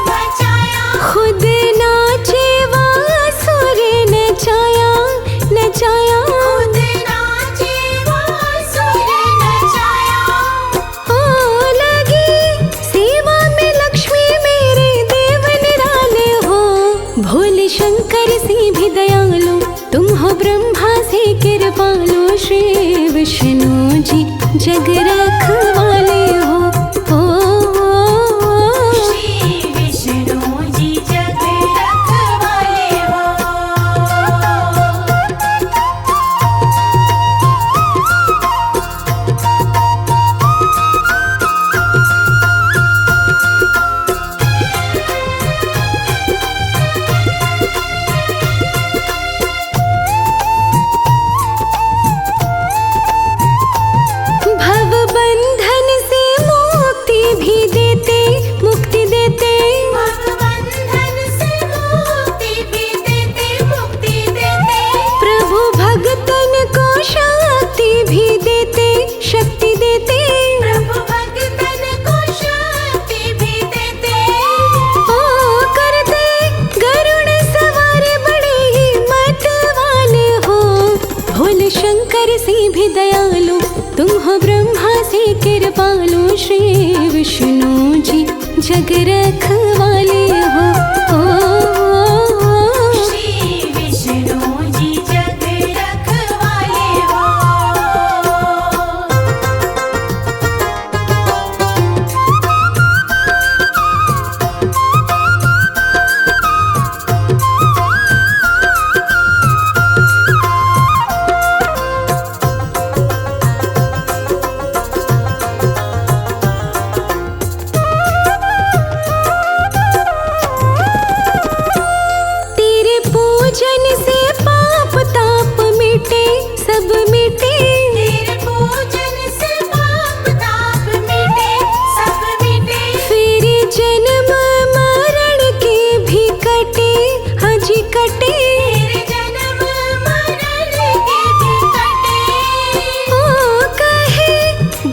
बचाया। खुद नाचे वासुर नचाया, नचाया। खुद नाचे वासुर नचाया। ओ लगी सेवा में लक्ष्मी मेरे देव निराले हो। भोले शंकर से भी दयालु, तुम हो ब्रह्मा से कृपालु, श्री विष्णु जी जग रखवाले हो। श्री विष्णु जी जग रखवाले हो। भव बंधन से मुक्ति भी देते, मुक्ति देते। भव बंधन से मुक्ति भी देते, मुक्ति देते। प्रभु भगतन को शक्ति भी देते, शक्ति देते। प्रभु भगतन को शक्ति भी देते। ओ करते गरुड़ सवारी, बड़े हिम्मत वाले हो। भोले शंकर से भी दयालु, तुम हो ब्रह्मा से कृपालु, श्री विष्णु जी जग रखवाले हो। श्री विष्णु जी जग रखवाले हो। तेरे पूजन से पाप ताप मिटे, सब मिटे। तेरे पूजन से पाप ताप मिटे, सब मिटे। फिर जन्म मरण के भी कटे, हजी कटे। तेरे जन्म मरण के भी कटे। ओ कहे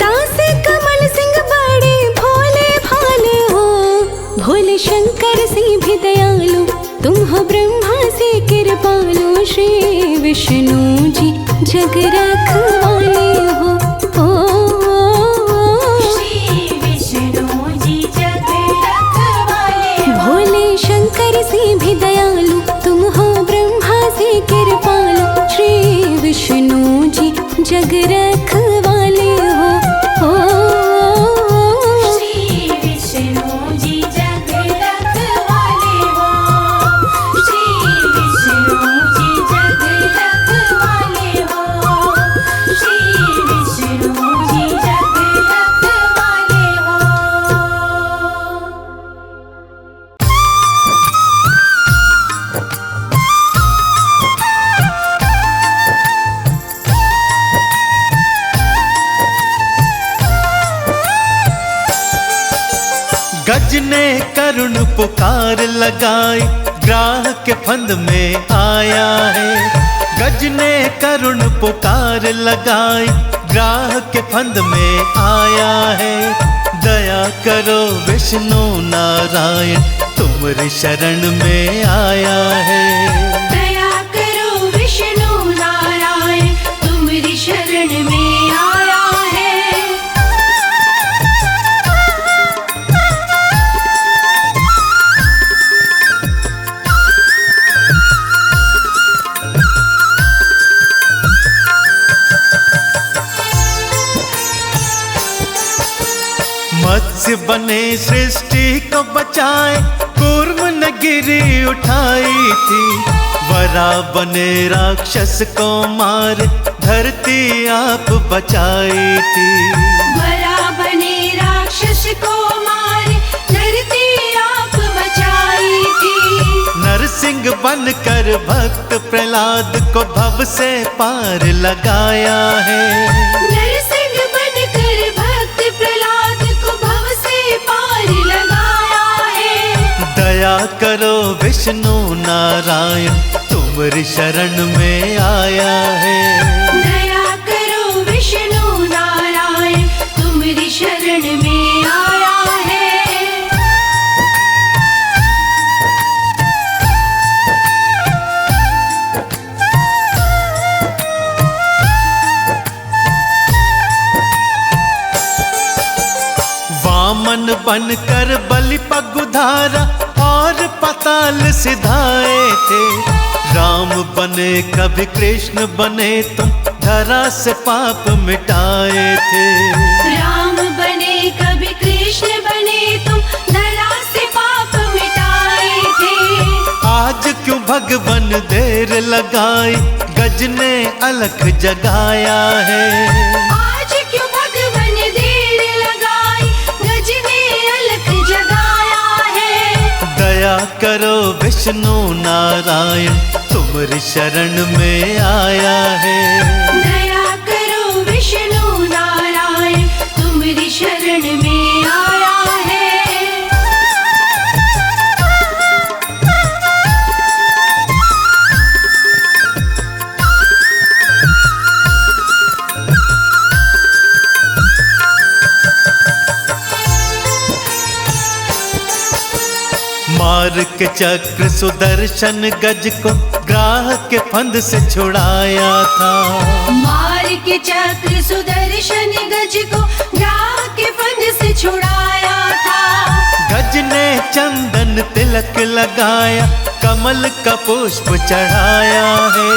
दास कमल सिंह बड़े भोले भाले हो। भोले शंकर से भी दयालु, तुम हो ब्रह्मा से कृपालु, श्री विष्णु जी जग रखवाले हो। श्री विष्णु जी जग रखवाले हो। भोले शंकर से भी दयालु, तुम हो ब्रह्मा से कृपालु, श्री विष्णु जी जग रखवाले हो। श्री विष्णु जी जग रखवाले हो। श्री विष्णु जी जग रखवाले हो। श्री विष्णु जी जग रखवाले हो। गज ने करुण पुकार लगाई, ग्राह के फंद में आया है। गज ने करुण पुकार लगाई, ग्राह के फंद में आया है। दया करो विष्णु नारायण, तुम्हारी शरण में आया है। दया करो विष्णु नारायण, तुम्हारी शरण में आया है। मत्स्य बने सृष्टि को बचाए, कूर्म ने गिरी उठाई थी। वरा बने राक्षस को मार, धरती आप बचाई थी। वरा बने राक्षस को मार, धरती आप बचाई थी। नरसिंह बनकर भक्त प्रहलाद को भव से पार लगाया है। नरसिंह बनकर भक्त प्रहलाद को भव से पार लगाया है। दया करो विष्णु नारायण, तुम्हारी शरण में आया है। दया करो विष्णु नारायण, तुम्हारी शरण में आया है। वामन बनकर बलि पगुधारा और पाताल सिधाए थे। राम बने कभी कृष्ण बने, तुम धरा से पाप मिटाए थे। राम बने कभी कृष्ण बने, तुम धरा से पाप मिटाए थे। आज क्यों भगवन देर लगाई, गज ने अलख जगाया है। आज क्यों भगवन देर लगाई, गज ने अलख जगाया है। दया करो विष्णु नारायण, तुम्हारी शरण में आया है। दया करो विष्णु नारायण, तुम्हारी शरण में आया है। मार के चक्र सुदर्शन गज को ग्राह के फंद से छुड़ाया था। मार के चक्र सुदर्शन गज को ग्राह के फंद से छुड़ाया था। गज ने चंदन तिलक लगाया, कमल का पुष्प चढ़ाया है।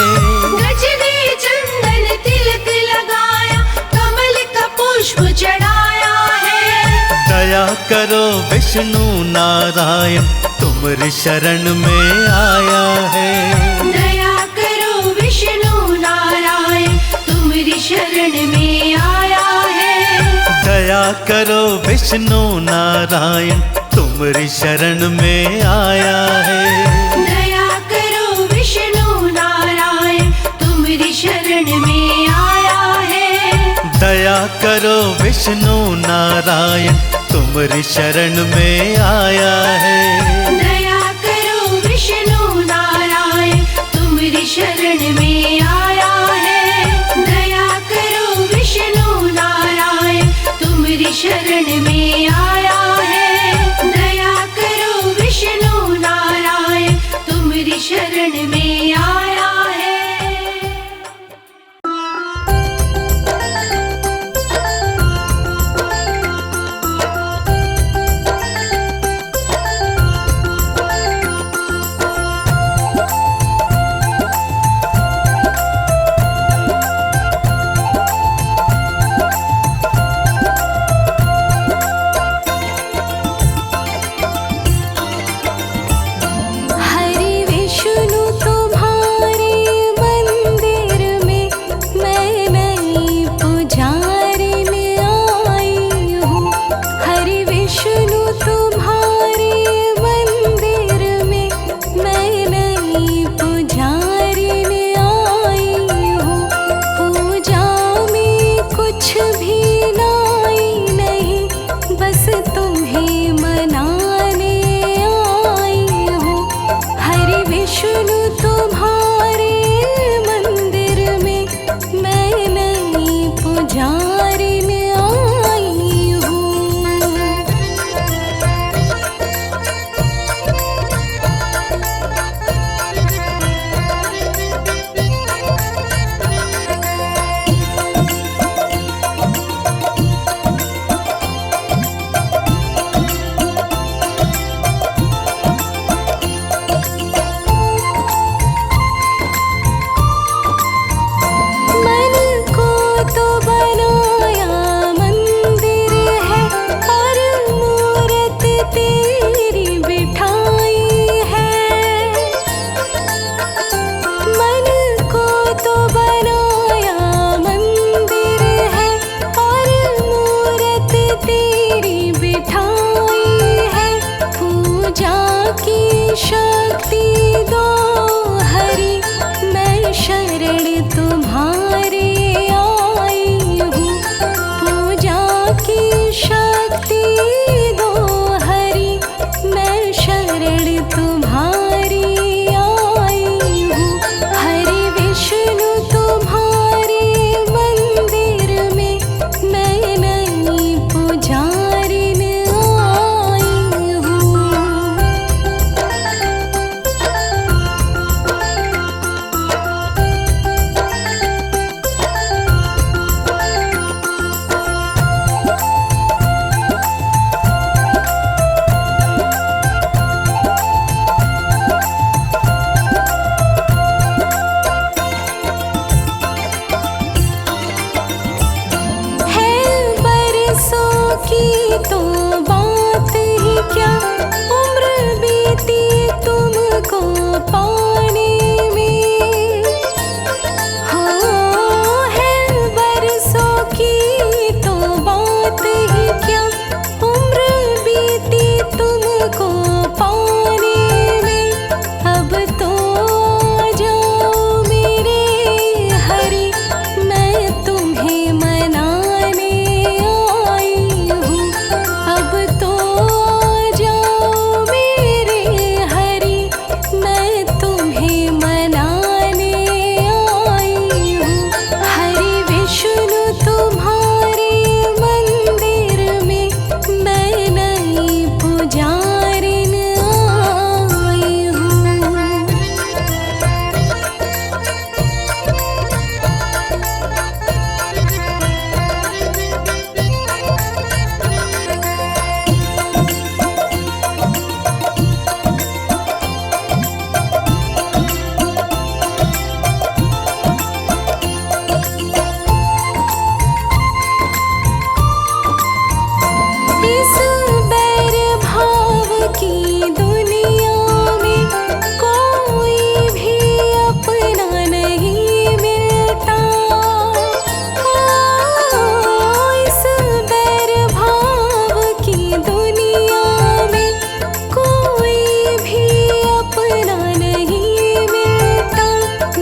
गज ने चंदन तिलक लगाया, कमल का पुष्प चढ़ाया है। दया करो विष्णु नारायण, तुम्हारी शरण में आया है। दया करो विष्णु नारायण, तुम्हारी शरण में आया है। दया करो विष्णु नारायण, तुम्हारी शरण में आया है। दया करो विष्णु नारायण, तुम्हारी शरण में आया है। दया करो विष्णु नारायण, तुम्हारी शरण में आया है। दया करो विष्णु नारायण, तुम्हारी शरण में आया है। दया करो विष्णु नारायण, तुम्हारी शरण में आया है। दया करो विष्णु नारायण, तुम्हारी शरण में आया है।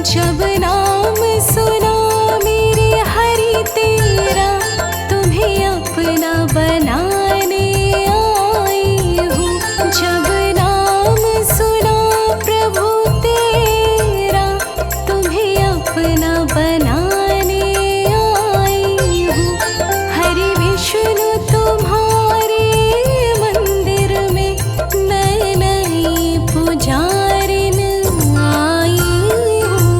जब नाम सुना मेरे हरि तेरा, तुम्हें अपना बनाने आई हूँ। जब नाम सुना प्रभु तेरा, तुम्हें अपना बनाने आई हूँ। हरि विष्णु तुम्हारे मंदिर में मैं नई पुजारिन आई हूँ।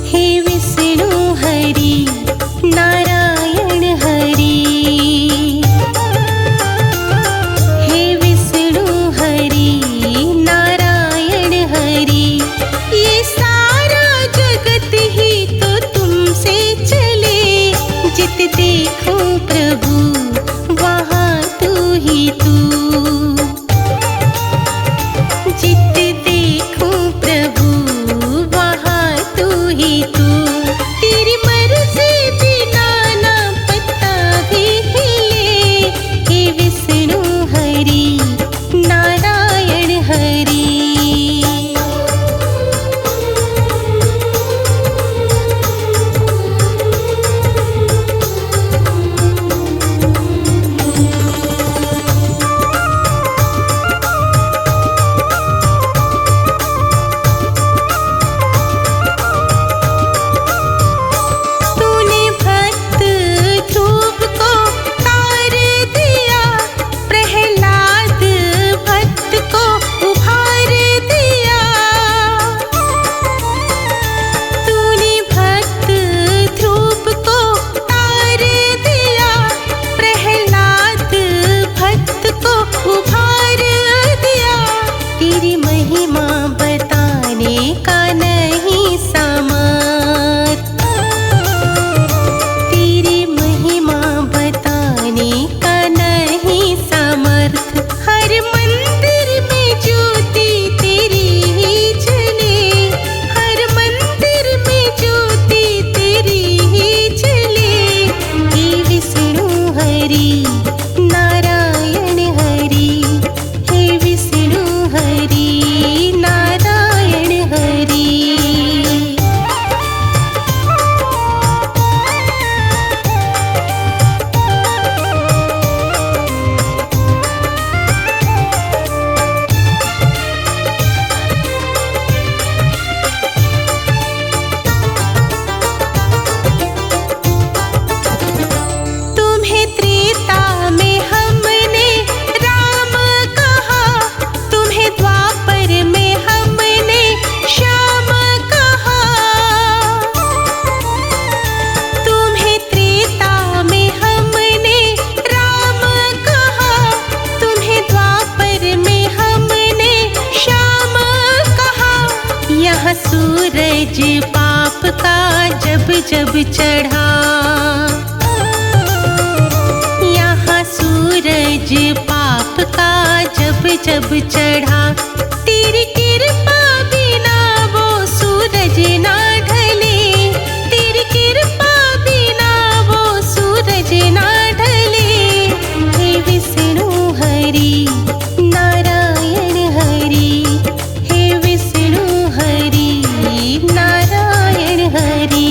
हे विष्णु हरि नारायण हरि, हे विष्णु हरि नारायण हरि। ये सारा जगत ही तो तुमसे चले, जित देखो प्रभु वहाँ तू ही तू। जित देखो प्रभु वहाँ तू ही तू। तेरी मर्जी बिना ना पता भी हिले, हे विष्णु हरि नारायण हरि। तूने भक्त ध्रुव को तार दिया, प्रहलाद भक्त को उभार दिया। तूने भक्त ध्रुव को तार दिया, प्रहलाद भक्त को उभार दिया। तेरी महिमा बताने का नहीं सामर्थ, तेरी महिमा बताने का नहीं सामर्थ। हर मंदिर में ज्योति तेरी ही जले, हर मंदिर में ज्योति तेरी ही जले। हे विष्णु हरि नारायण हरि, हे विष्णु हरि नारायण हरि। तुम्हें त्रेता में हमने राम कहा, तुम्हें द्वापर में हमने श्याम कहा। तुम्हें त्रेता में हमने राम कहा, तुम्हें द्वापर में हमने श्याम कहा। यहाँ सूरज पाप का जब जब चढ़ा, यहाँ सूरज पाप का जब जब चढ़ा। तेरी कृपा बिना वो सूरज ना ढले, तेरी कृपा बिना वो सूरज ना ढले। हे विष्णु हरि नारायण हरि, हे विष्णु हरि नारायण हरि।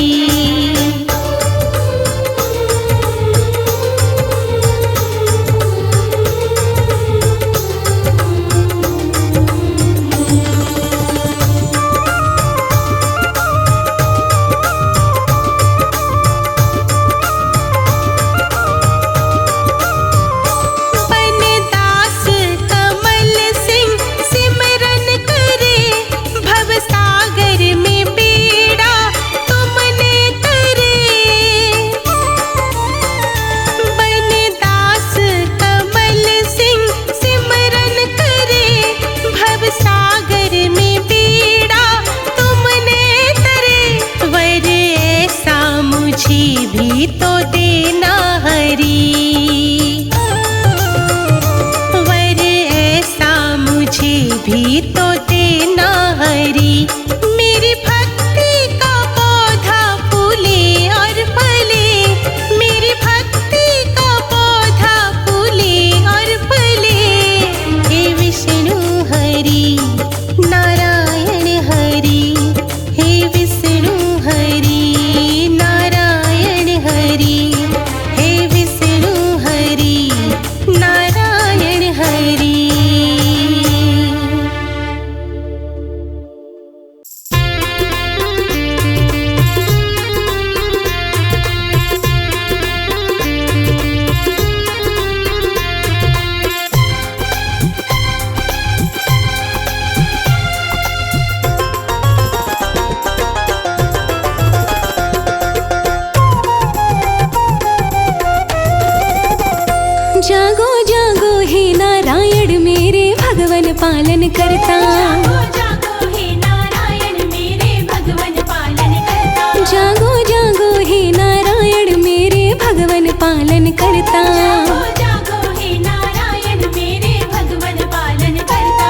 जागो जागो हे नारायण मेरे भगवन पालन करता। जागो जागो हे नारायण मेरे भगवन पालन करता। जागो जागो हे नारायण मेरे भगवन पालन करता। जागो जागो हे नारायण मेरे भगवन पालन करता।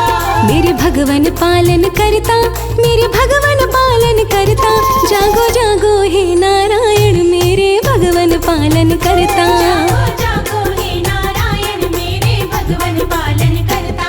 मेरे भगवन पालन करता, मेरे भगवन पालन करता। जागो जागो हे नारायण मेरे भगवन पालन करता। जागो जागो हे नारायण मेरे भगवन पालन करता।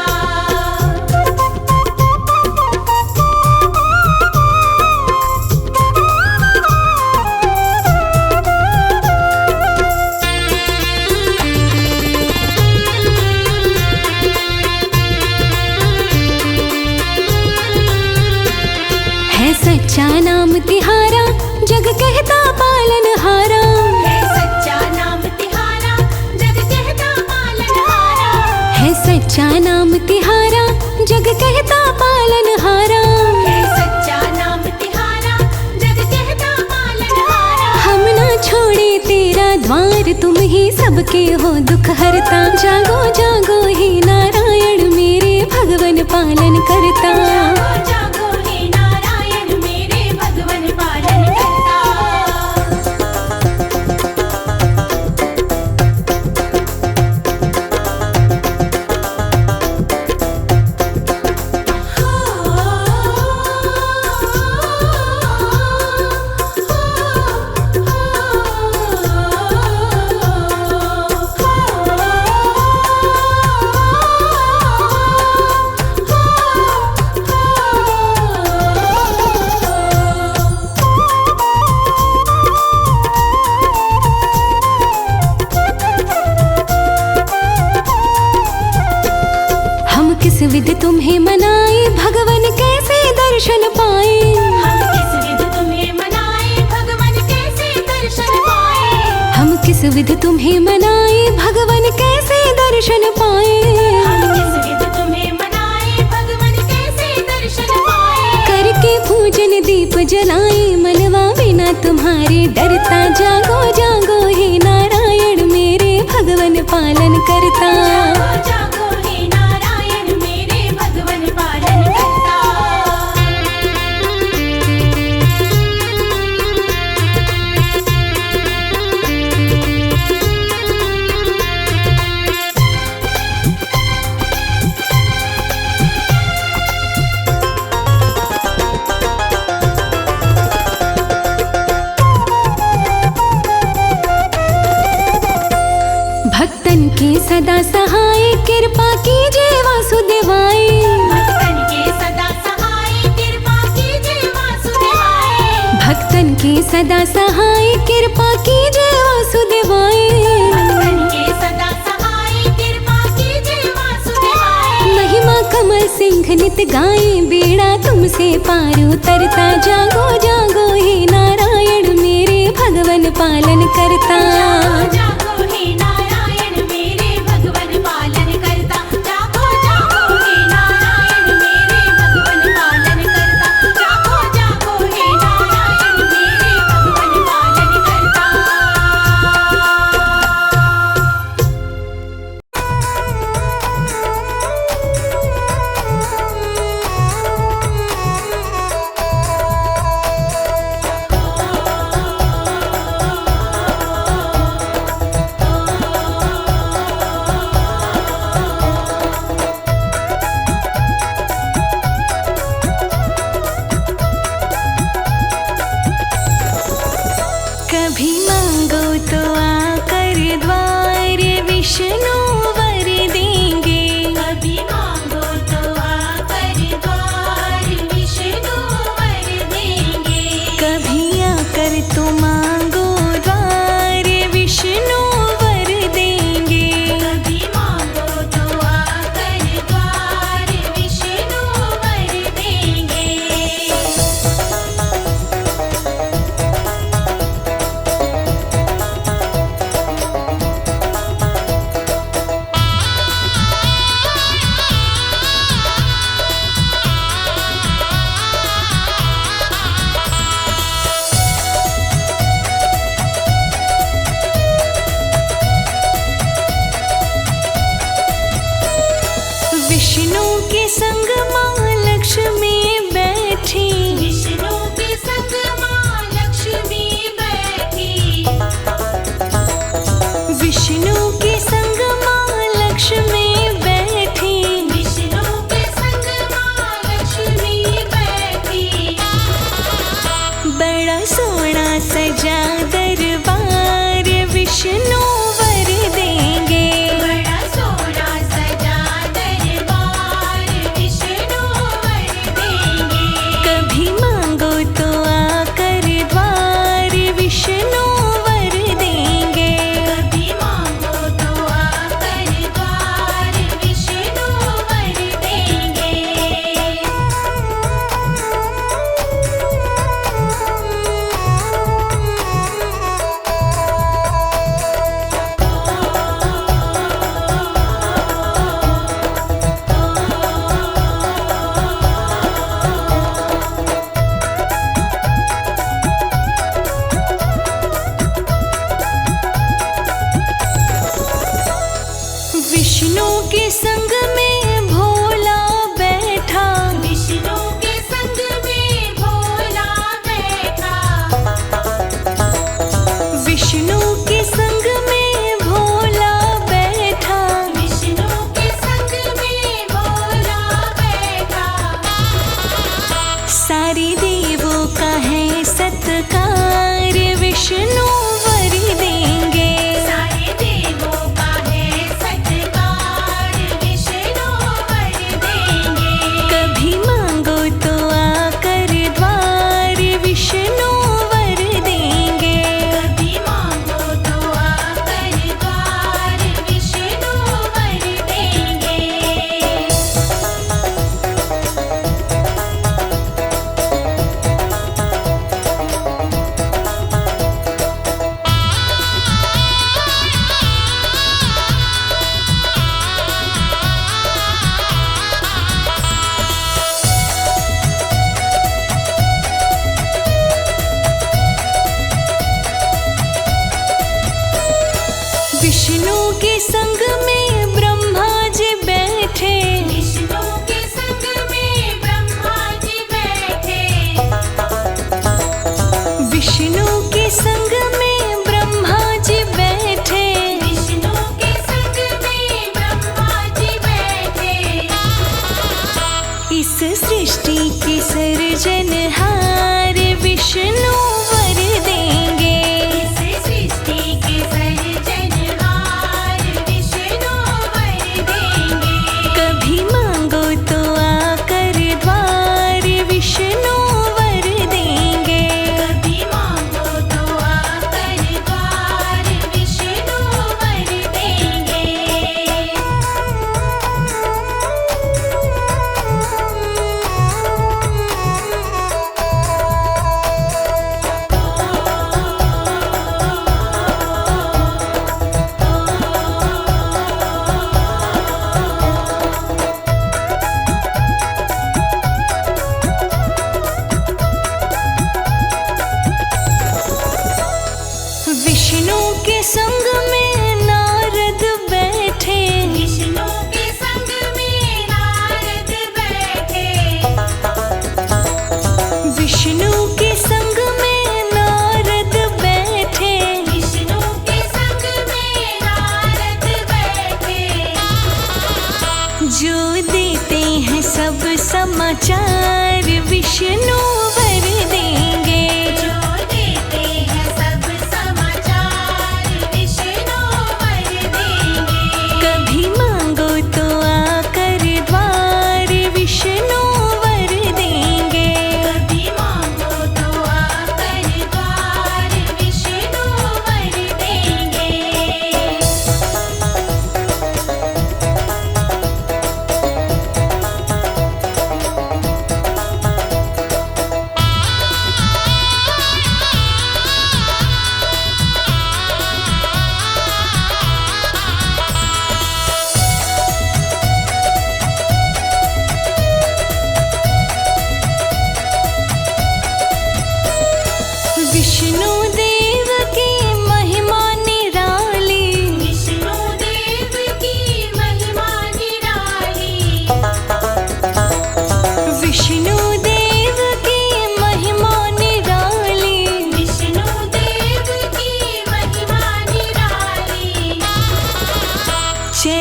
है सच्चा नाम तिहारा, जग कहता पालन हारा। है सच्चा नाम तिहारा, जग कहता पालन हारा। है सच्चा नाम तिहारा, जग कहता पालन हारा। है सच्चा नाम तिहारा, जग कहता पालन हारा। हम ना छोड़े तेरा द्वार, तुम ही सबके हो दुख हरता। जागो जागो हे नारायण मेरे भगवन पालन करता। जागो जागो हे नारायण मेरे भगवन पालन करता। हम किस विध तुम्हें मनाए, भगवन कैसे दर्शन पाए। हम किस विध तुम्हें मनाए, भगवन कैसे दर्शन पाए। हम किस विध तुम्हें मनाए, भगवन कैसे दर्शन पाए। हम किस विध तुम्हें मनाए, भगवन कैसे दर्शन पाए। करके पूजन दीप जलाए, मनवा बिना तुम्हारे डरता। जागो जागो हे नारायण मेरे भगवन पालन करता। जागो जागो हे नारायण मेरे भगवन पालन करता। भक्तन के सदा सहाय, कृपा कीजिए वासुदेवाय। भक्तन के सदा सहाय, कृपा कीजिए वासुदेवाय। भक्तन के सदा सहाय, कृपा कीजिए वासुदेवाय। भक्तन के सदा सहाय, कृपा कीजिए वासुदेवाय। महिमा कमल सिंह नित गाए, बेड़ा तुमसे पार उतरता। जागो जागो हे नारायण मेरे भगवन पालन करता। जागो जागो हे नारायण मेरे भगवन पालन करता। जागो जागो हे नारायण मेरे भगवन पालन करता। जागो जागो हे नारायण मेरे भगवन पालन करता। विष्णु के संग माँ लक्ष्मी बैठी, विष्णु के संग माँ लक्ष्मी बैठी, बड़ा सोना सजा दरबार विष्णु वर देंगे। बड़ा सोना सजा दरबार विष्णु वर देंगे। कभी मांगो तो आकर द्वार विष्णु वर देंगे। कभी मांगो तो आकर द्वार विष्णु वर देंगे। विष्णु के संग में भोला बैठा, विष्णु के संग में भोला बैठा, विष्णु के संग में भोला बैठा, विष्णु के संग में भोला बैठा। सारे देवों का है सत्कार विष्णु वर देंगे। सारे देवों का है सत्कार विष्णु वर देंगे। कभी मांगो तो आकर द्वार विष्णु वर देंगे। कभी मांगो तो आकर द्वार विष्णु वर देंगे। विष्णु के संग में ब्रह्मा जी बैठे, विष्णु के संग में ब्रह्मा जी बैठे, विष्णु के संग में ब्रह्मा जी बैठे, विष्णु के संग में ब्रह्मा जी बैठे। इस सृष्टि के सर्जनहार विष्णु वर देंगे। इस सृष्टि के सर्जनहार विष्णु वर देंगे। कभी मांगो तो आकर द्वार विष्णु वर देंगे। कभी मांगो तो आकर द्वार विष्णु वर देंगे। विष्णु के संग में नारद बैठे, विष्णु के संग में नारद बैठे, विष्णु के संग में नारद बैठे, विष्णु के संग में नारद बैठे। जो देते हैं सब समाचार विष्णु वर देंगे। जो देते हैं सब समाचार विष्णु वर देंगे। कभी मांगो तो आकर द्वार विष्णु वर देंगे। कभी मांगो तो आकर द्वार विष्णु वर देंगे।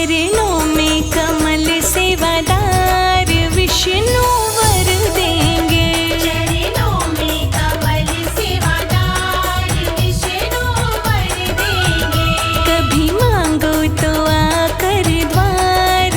चरणों में कमल सेवादार विष्णु वर देंगे। चरणों में कमल सेवादार विष्णु वर देंगे। कभी मांगो तो आकर द्वार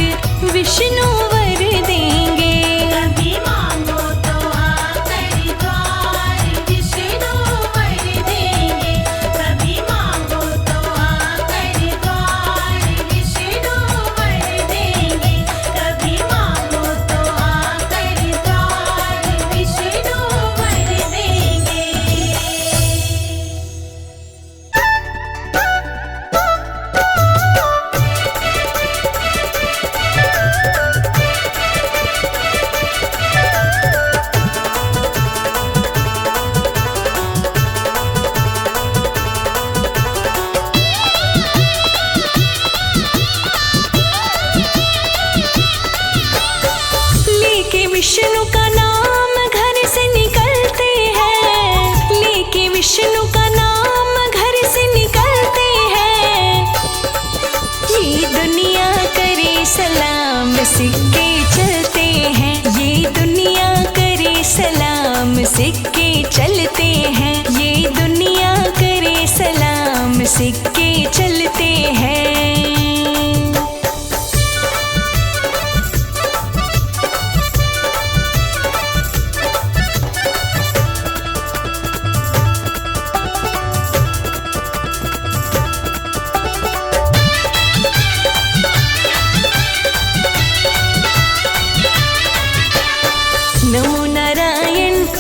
विष्णु वर देंगे। कभी मांगो तो आकर द्वार विष्णु वर देंगे। कभी मांगो तो आकर द्वार विष्णु वर देंगे। कभी मांगो तो आकर द्वार विष्णु वर देंगे। लेके विष्णु का नाम घर से निकलते हैं। लेके विष्णु का नाम घर से निकलते हैं। ये दुनिया करे सलाम सिक्के चलते हैं। ये दुनिया करे सलाम सिक्के चलते हैं। ये दुनिया करे सलाम सिक्के चलते हैं।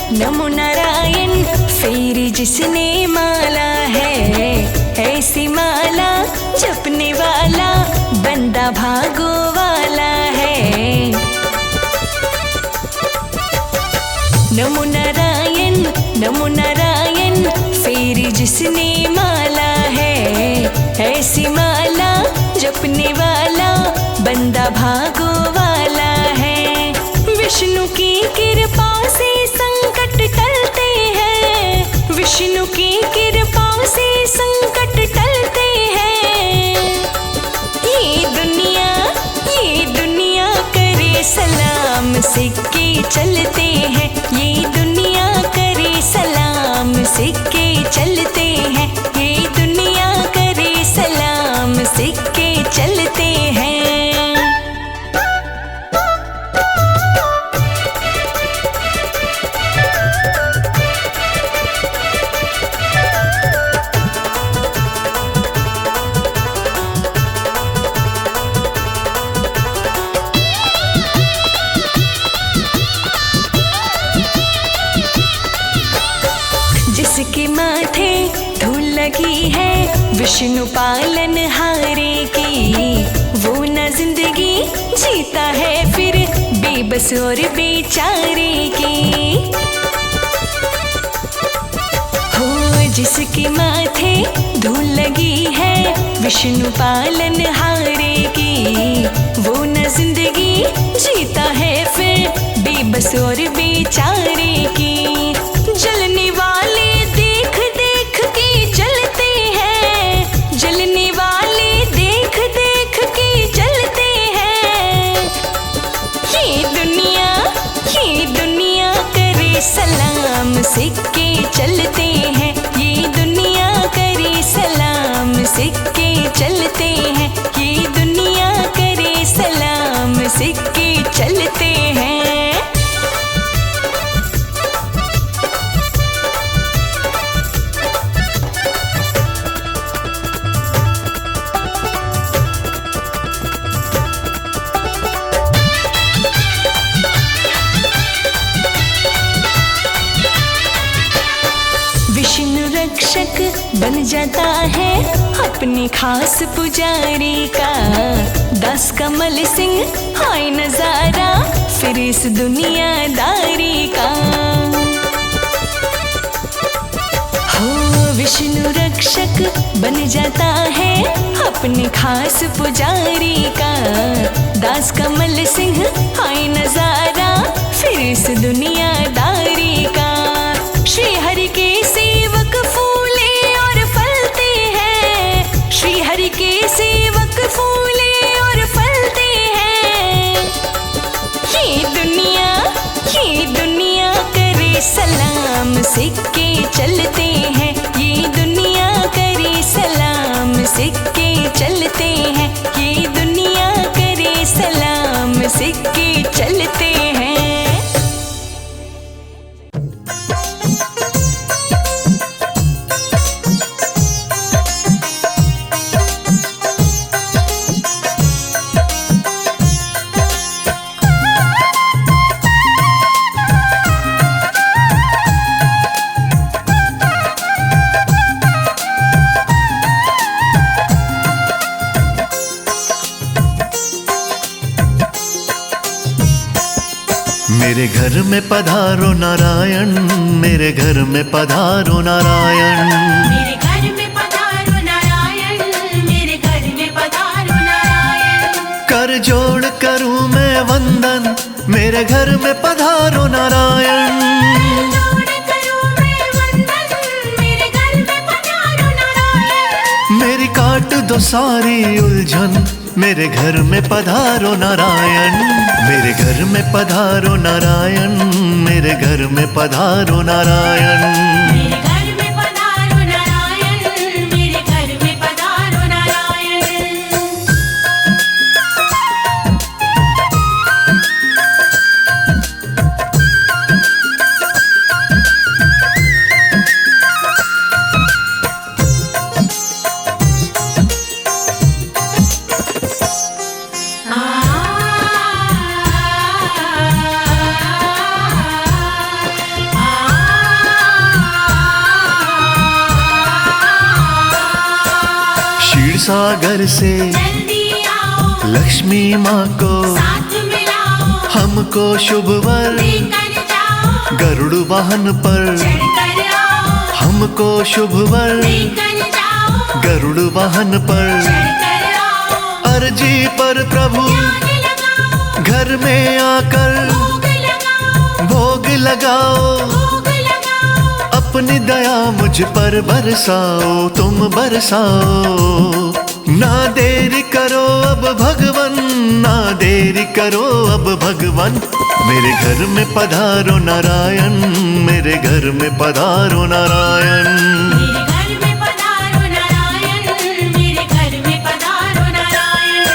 नमो नारायण फिर जिसने माला है ऐसी माला जपने वाला बंदा भागो वाला है। नमो नारायण फिर जिसने माला है ऐसी माला जपने वाला बंदा भागो वाला है। विष्णु की कृपा से संकट टलते हैं। विष्णु की कृपा से संकट टलते हैं। ये दुनिया करे सलाम सिक्के चलते हैं। ये दुनिया करे सलाम सिक्के चलते हैं। ये दुनिया करे सलाम सिक्के चलते हैं। जिसके माथे धूल लगी है विष्णु पालन हारे की, वो न जिंदगी जीता है फिर बेबस और बेचारे की। हो जिसके माथे धूल लगी है विष्णु पालन हारे की, वो न जिंदगी जीता है फिर बेबस और बेचारे की। जलने वाले देख देख के जलते हैं। जलने वाले देख देख के जलते हैं। ये दुनिया करे सलाम सिक्के चलते हैं। ये दुनिया करे सलाम सिक्के चलते हैं। ये दुनिया करे सलाम सिक्के चलते हैं। विष्णु रक्षक बन जाता है अपने खास पुजारी का। दास कमल सिंह हाय नजारा फिर इस दुनियादारी का। हो विष्णु रक्षक बन जाता है अपने खास पुजारी का। दास कमल सिंह हाय नजारा फिर इस दुनियादारी का। श्री हरि के सेवक फूले और फलते हैं। श्री हरि के सेवक फूले और फलते हैं। ये दुनिया करे सलाम, सिक्के चलते हैं। ये दुनिया करे सलाम, सिक्के चलते हैं। ये दुनिया करे सलाम, सिक्के चलते हैं। मेरे घर में पधारो नारायण, मेरे घर में पधारो नारायण। मेरे घर में पधारो नारायण, मेरे घर में पधारो नारायण। कर जोड़ करूं मैं वंदन, मेरे घर में पधारो नारायण। जोड़ करूं मैं वंदन, मेरे घर में पधारो नारायण। मेरी काट दो सारी उलझन, मेरे घर में पधारो नारायण। मेरे घर में पधारो नारायण, मेरे घर में पधारो नारायण। मेरे घर में पधारो नारायण, मेरे घर में पधारो नारायण। क्षीर सागर से जल्दी आओ, लक्ष्मी माँ को साथ मिलाओ, हमको शुभ वर। लेकर जाओ, गरुड़ वाहन पर चढ़ कर आओ, हमको शुभ वर। लेकर जाओ, गरुड़ वाहन पर चढ़ कर आओ। अर्जी पर प्रभु ध्यान लगाओ, घर में आकर भोग लगाओ, भोग लगाओ। भोग लगाओ। अपनी दया मुझ पर बरसाओ, तुम बरसाओ। ना देरी करो अब भगवन, ना देरी करो अब भगवन। मेरे घर में पधारो नारायण, मेरे घर में पधारो नारायण। मेरे घर में पधारो नारायण, मेरे घर में पधारो नारायण।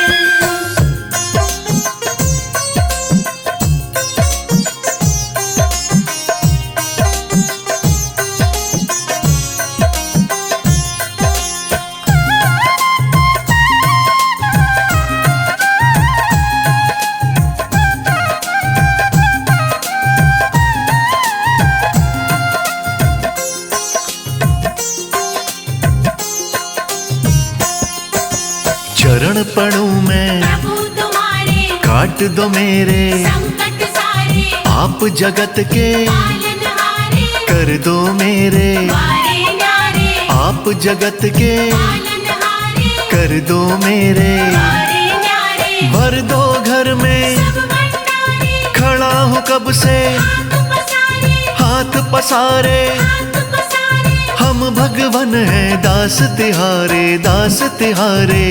चरण पड़ूं मैं, प्रभु तुम्हारे काट दो मेरे संकट सारे, आप जगत के पालनहारे, कर दो मेरे बारे न्यारे, आप जगत के पालनहारे, कर दो मेरे। बारे न्यारे, भर दो घर में सब भंडारे, खड़ा हूँ कब से हाथ पसारे, हाथ पसारे। हाथ पसारे। हम भगवन हैं दास तिहारे, दास तिहारे।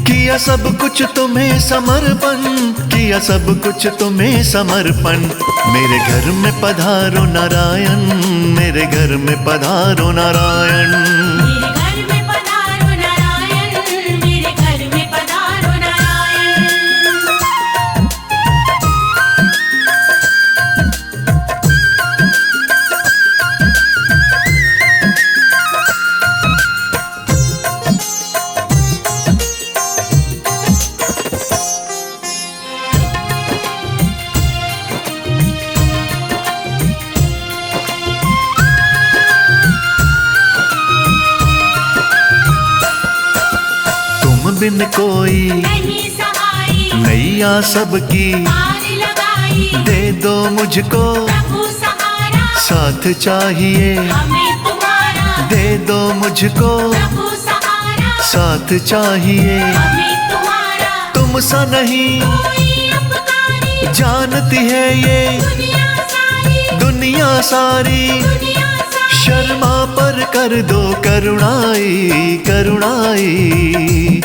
किया सब कुछ तुम्हें समर्पण, किया सब कुछ तुम्हें समर्पण। मेरे घर में पधारो नारायण, मेरे घर में पधारो नारायण। मेरे घर में पधारो नारायण, मेरे घर में पधारो नारायण। बिन कोई नहीं सहाई, नैया सबकी पार लगाई। दे दो मुझको प्रभु सहारा, साथ चाहिए। हमें तुम्हारा। दे दो मुझको प्रभु सहारा, साथ चाहिए। हमें तुम्हारा। तुम सा नहीं कोई उपकारी, जानती है ये दुनिया सारी, दुनिया सारी। दुनिया सारी। शर्मा पर कर दो करुणाई, करुणाई।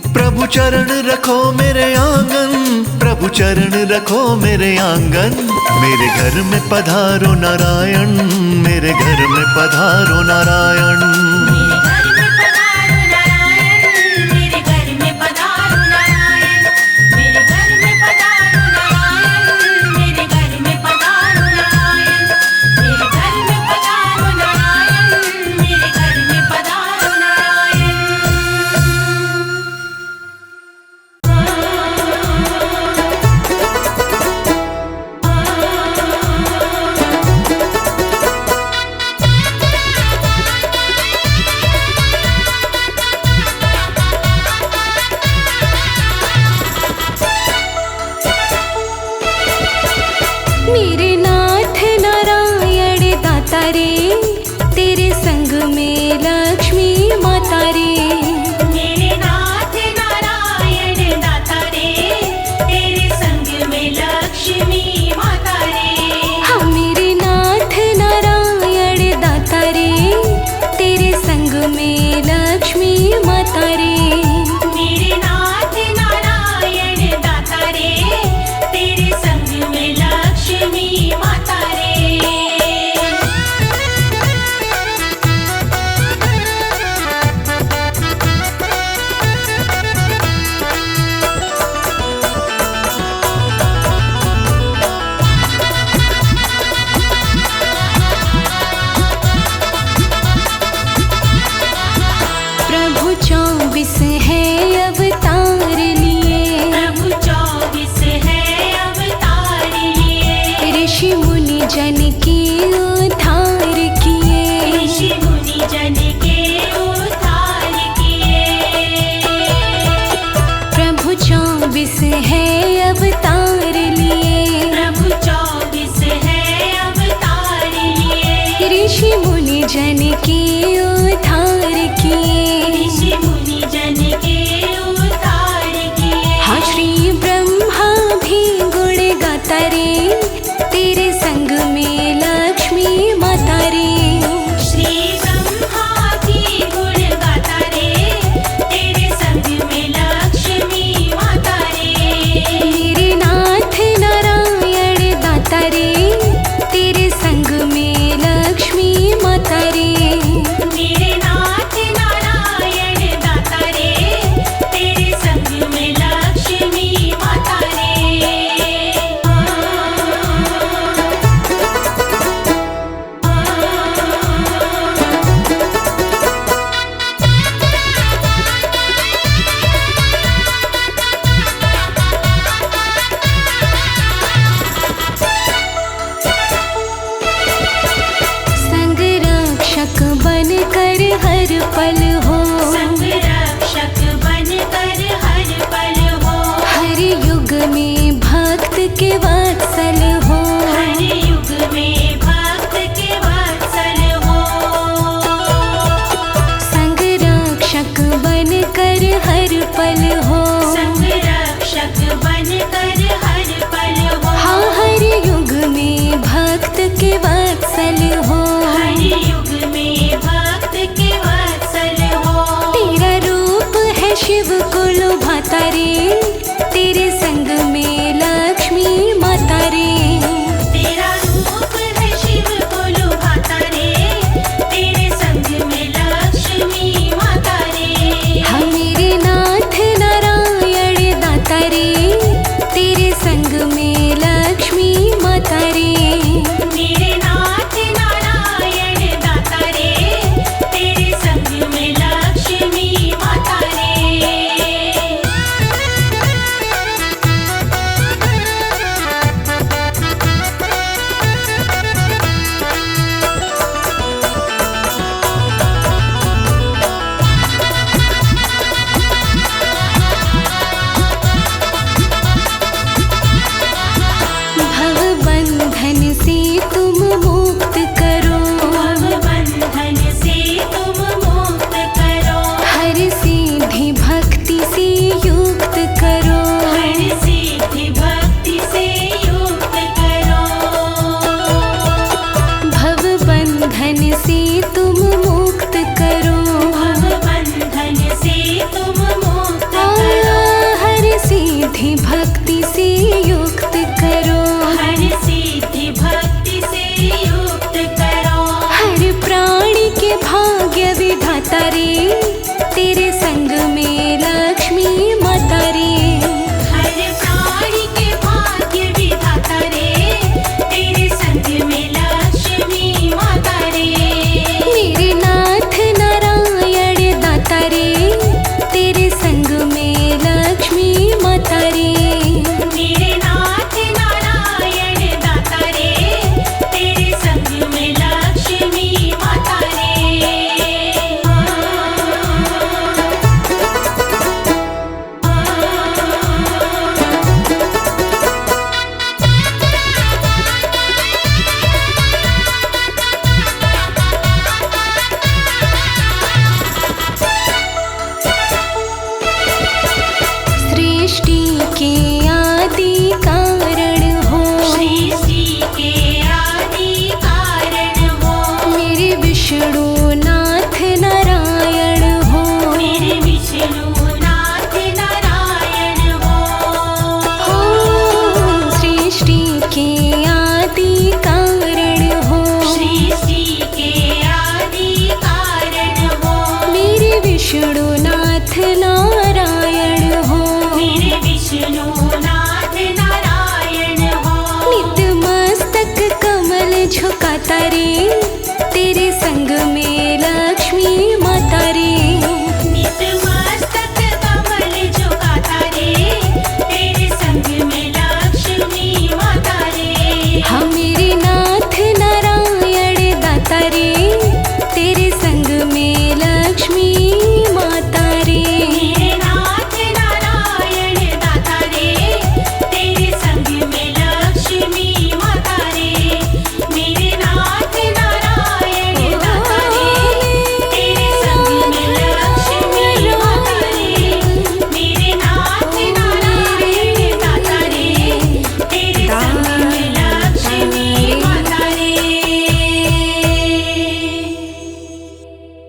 प्रभु चरण रखो मेरे आंगन, प्रभु चरण रखो मेरे आंगन। मेरे घर में पधारो नारायण, मेरे घर में पधारो नारायण। मेरे घर में पधारो नारायण, मेरे घर में पधारो नारायण, मेरे घर में पधारो नारायण, मेरे घर में पधारो नारायण, मेरे घर में पधारो नारायण। मेरे नाथ नारायण दाता रे, तेरे संग में लक्ष्मी माता रे। मेरे नाथ नारायण दाता रे, तेरे संग में लक्ष्मी माता रे। हाँ मेरे नाथ नारायण दाता रे, तेरे संग में लक्ष्मी माता रे। मेरे नाथ नारायण दाता रे, तेरे संग में लक्ष्मी माता रे। प्रभु 24 है अवतार लिए, प्रभु 24 है अवतार लिए। ऋषि मुनि जन के उद्धार किए। ऋषि मुनि जन के उद्धार किए। प्रभु 24 है अवतार लिए, प्रभु 24 है अवतार लिए। ऋषि मुनि जन के उद्धार किए। ऋषि मुनि जन के उद्धार किए। हाँ श्री ब्रह्मा भी गुण गाता रे, तेरे संग में लक्ष्मी माता रे। श्री ब्रह्मा भी गुण गाता रे, तेरे संग में लक्ष्मी माता रे। मेरे नाथ नारायण दाता रे, तेरे संग में लक्ष्मी माता रे। मेरे नाथ नारायण दाता रे, तेरे संग में लक्ष्मी माता रे। संग रक्षक बन कर हर पल हो, संग रक्षक बन कर हर पल हो। हर युग में भक्त के वत्सल हो। हर युग में भक्त के वत्सल हो। संग रक्षक बन कर हर पल हो। संग रक्षक बन कर हर पल हो। हाँ हर युग में भक्त के वत्सल हो। हर युग में भक्त के वत्सल हो। तेरा रूप है शिव को लुभाता रे, तेरे संग में